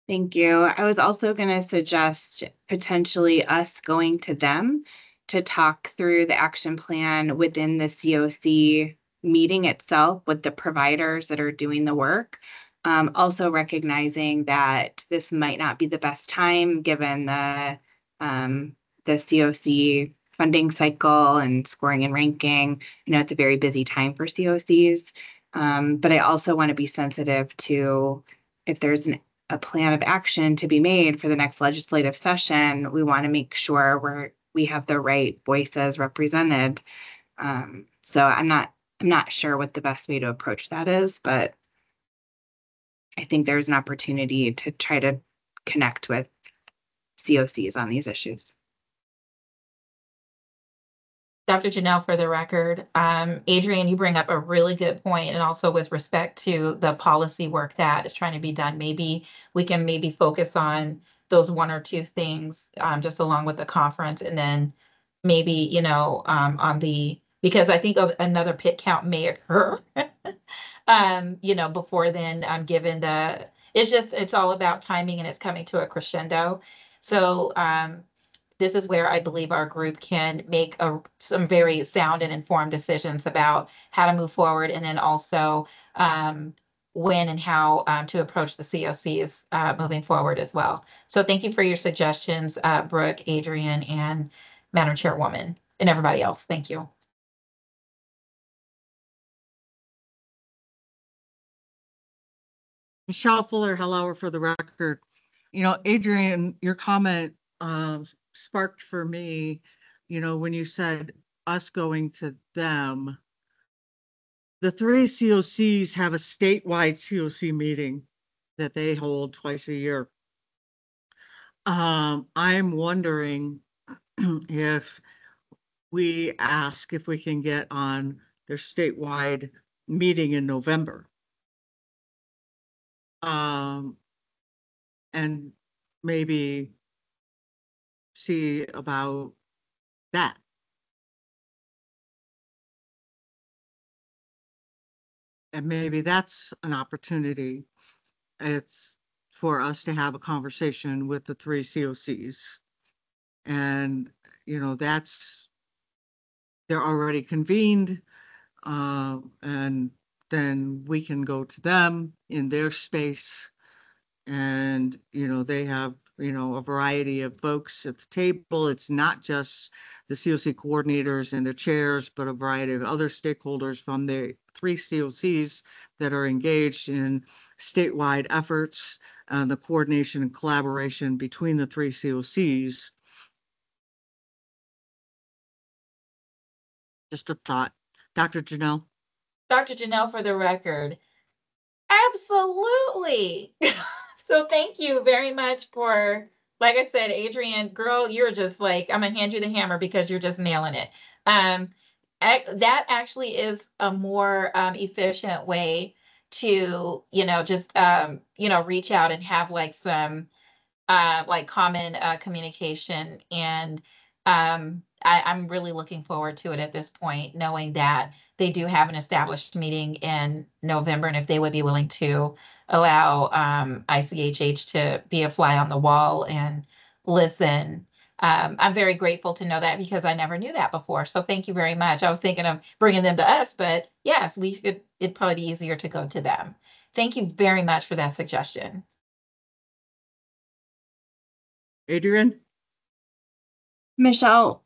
Thank you. I was also going to suggest potentially us going to them to talk through the action plan within the COC meeting itself with the providers that are doing the work. Also recognizing that this might not be the best time given the COC funding cycle and scoring and ranking. It's a very busy time for COCs. But I also want to be sensitive to, if there's a plan of action to be made for the next legislative session, we want to make sure we have the right voices represented. So I'm not sure what the best way to approach that is, but I think there's an opportunity to try to connect with COCs on these issues. Dr. Janelle, for the record, Adrienne, you bring up a really good point, and also with respect to the policy work that is trying to be done, maybe we can focus on those one or two things just along with the conference, and then maybe, because I think another pit count may occur, before then, given it's all about timing and it's coming to a crescendo. So, this is where I believe our group can make some very sound and informed decisions about how to move forward, and then also when and how to approach the COCs moving forward as well. So thank you for your suggestions, Brooke, Adrienne, and Madam Chairwoman, and everybody else. Thank you. Michelle Fuller, hello for the record. You know, Adrian, your comment sparked for me, you know, when you said us going to them. The 3 COCs have a statewide COC meeting that they hold twice a year. I'm wondering if we ask if we can get on their statewide meeting in November. And maybe see about that. And maybe that's an opportunity. It's for us to have a conversation with the 3 COCs. And, you know, they're already convened. And then we can go to them in their space. And, you know, they have, you know, a variety of folks at the table. It's not just the COC coordinators and the chairs, but a variety of other stakeholders from the 3 COCs that are engaged in statewide efforts and the coordination and collaboration between the 3 COCs. Just a thought. Dr. Janelle? Dr. Janelle, for the record, absolutely. So thank you very much for, like I said, Adrienne, girl, you're just like, I'm gonna hand you the hammer because you're just nailing it. That actually is a more efficient way to, you know, just you know, reach out and have like some like common communication. And I'm really looking forward to it at this point, knowing that they do have an established meeting in November, and if they would be willing to allow ICHH to be a fly on the wall and listen. I'm very grateful to know that because I never knew that before. So thank you very much. I was thinking of bringing them to us, but yes, it'd probably be easier to go to them. Thank you very much for that suggestion. Adrian? Michelle,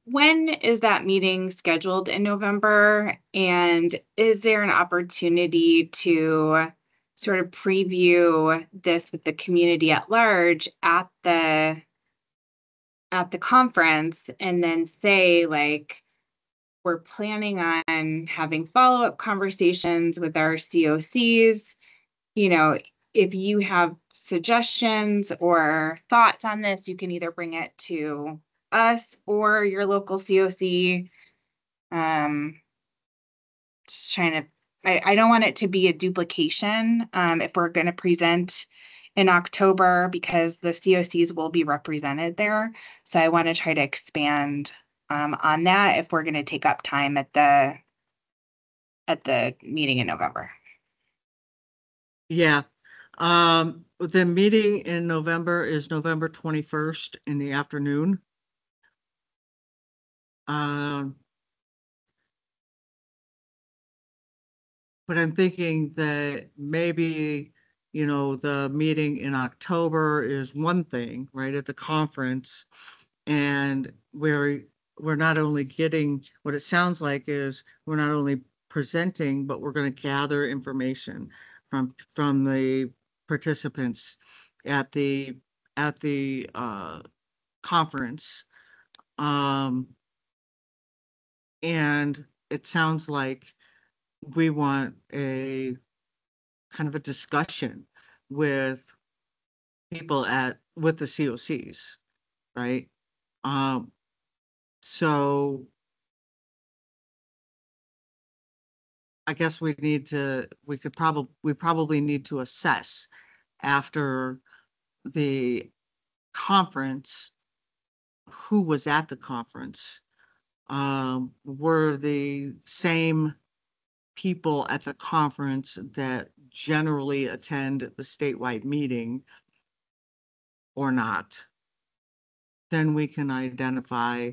when is that meeting scheduled in November? And is there an opportunity to sort of preview this with the community at large at the conference and then say, like, we're planning on having follow-up conversations with our COCs? You know, if you have suggestions or thoughts on this, you can either bring it to us or your local COC. Just trying to, I don't want it to be a duplication if we're going to present in October, because the COCs will be represented there. So I want to try to expand on that if we're going to take up time at the meeting in November. Yeah. The meeting in November is November 21st in the afternoon. But I'm thinking that maybe, you know, the meeting in October is one thing, right, at the conference. And we're not only getting, what it sounds like is we're not only presenting, but we're going to gather information from the participants at the conference. And it sounds like we want a kind of a discussion with people with the COCs, right? So I guess we probably need to assess after the conference who was at the conference. Were the same people at the conference that generally attend the statewide meeting or not? Then we can identify,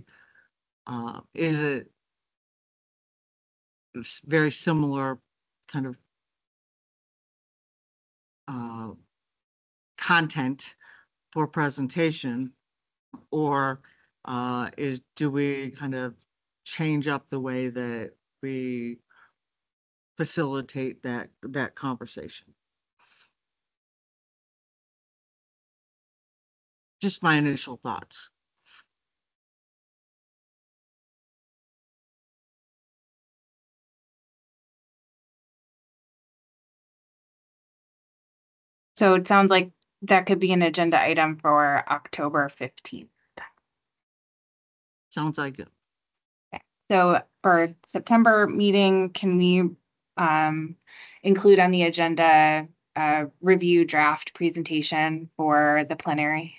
is it very similar kind of content for presentation, or do we kind of change up the way that we facilitate that conversation? Just my initial thoughts. So it sounds like that could be an agenda item for October 15th. Sounds like it. So for September meeting, can we include on the agenda review draft presentation for the plenary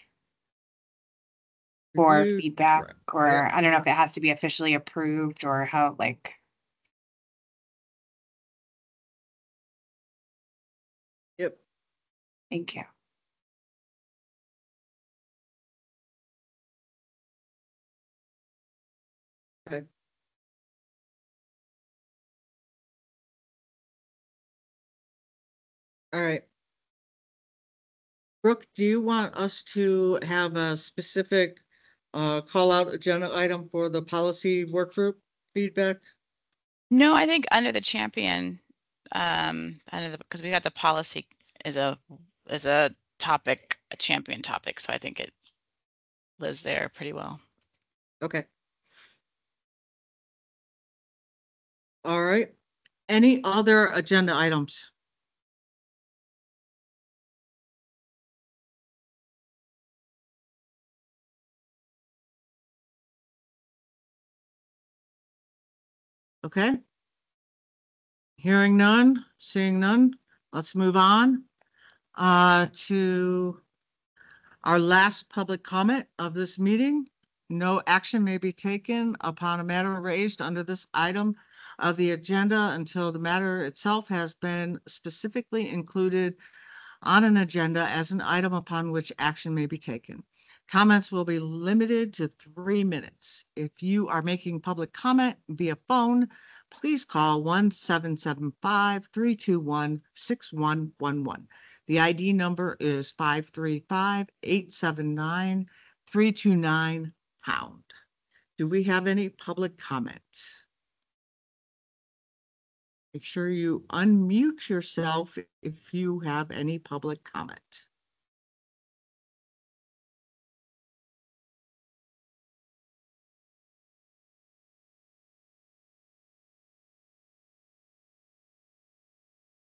for Review feedback, draft. or Yep. I don't know if it has to be officially approved or how, like. Yep. Thank you. Okay. All right. Brooke, do you want us to have a specific call out agenda item for the policy work group feedback? No, I think under the champion, because we got the policy as a topic, a champion topic, so I think it lives there pretty well. Okay. All right. Any other agenda items? Okay. Hearing none, seeing none, let's move on to our last public comment of this meeting. No action may be taken upon a matter raised under this item of the agenda until the matter itself has been specifically included on an agenda as an item upon which action may be taken. Comments will be limited to 3 minutes. If you are making public comment via phone, please call 1-775-321-6111. The ID number is 535-879-329#. Do we have any public comment? Make sure you unmute yourself if you have any public comment.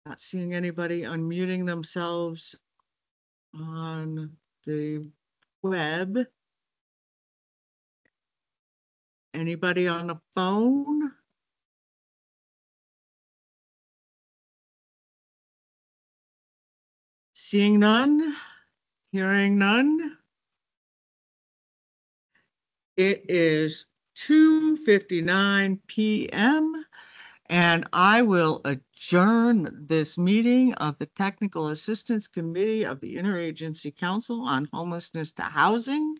Not seeing anybody unmuting themselves on the web. Anybody on the phone? Seeing none, hearing none. It is 2:59 p.m. and I will adjourn this meeting of the Technical Assistance Committee of the Interagency Council on Homelessness to Housing.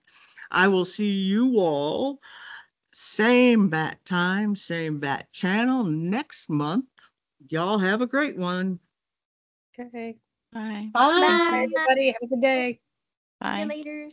I will see you all same bat time, same bat channel next month. Y'all have a great one. Okay. Bye. Bye. Thank you, everybody. Have a good day. Bye. See you later.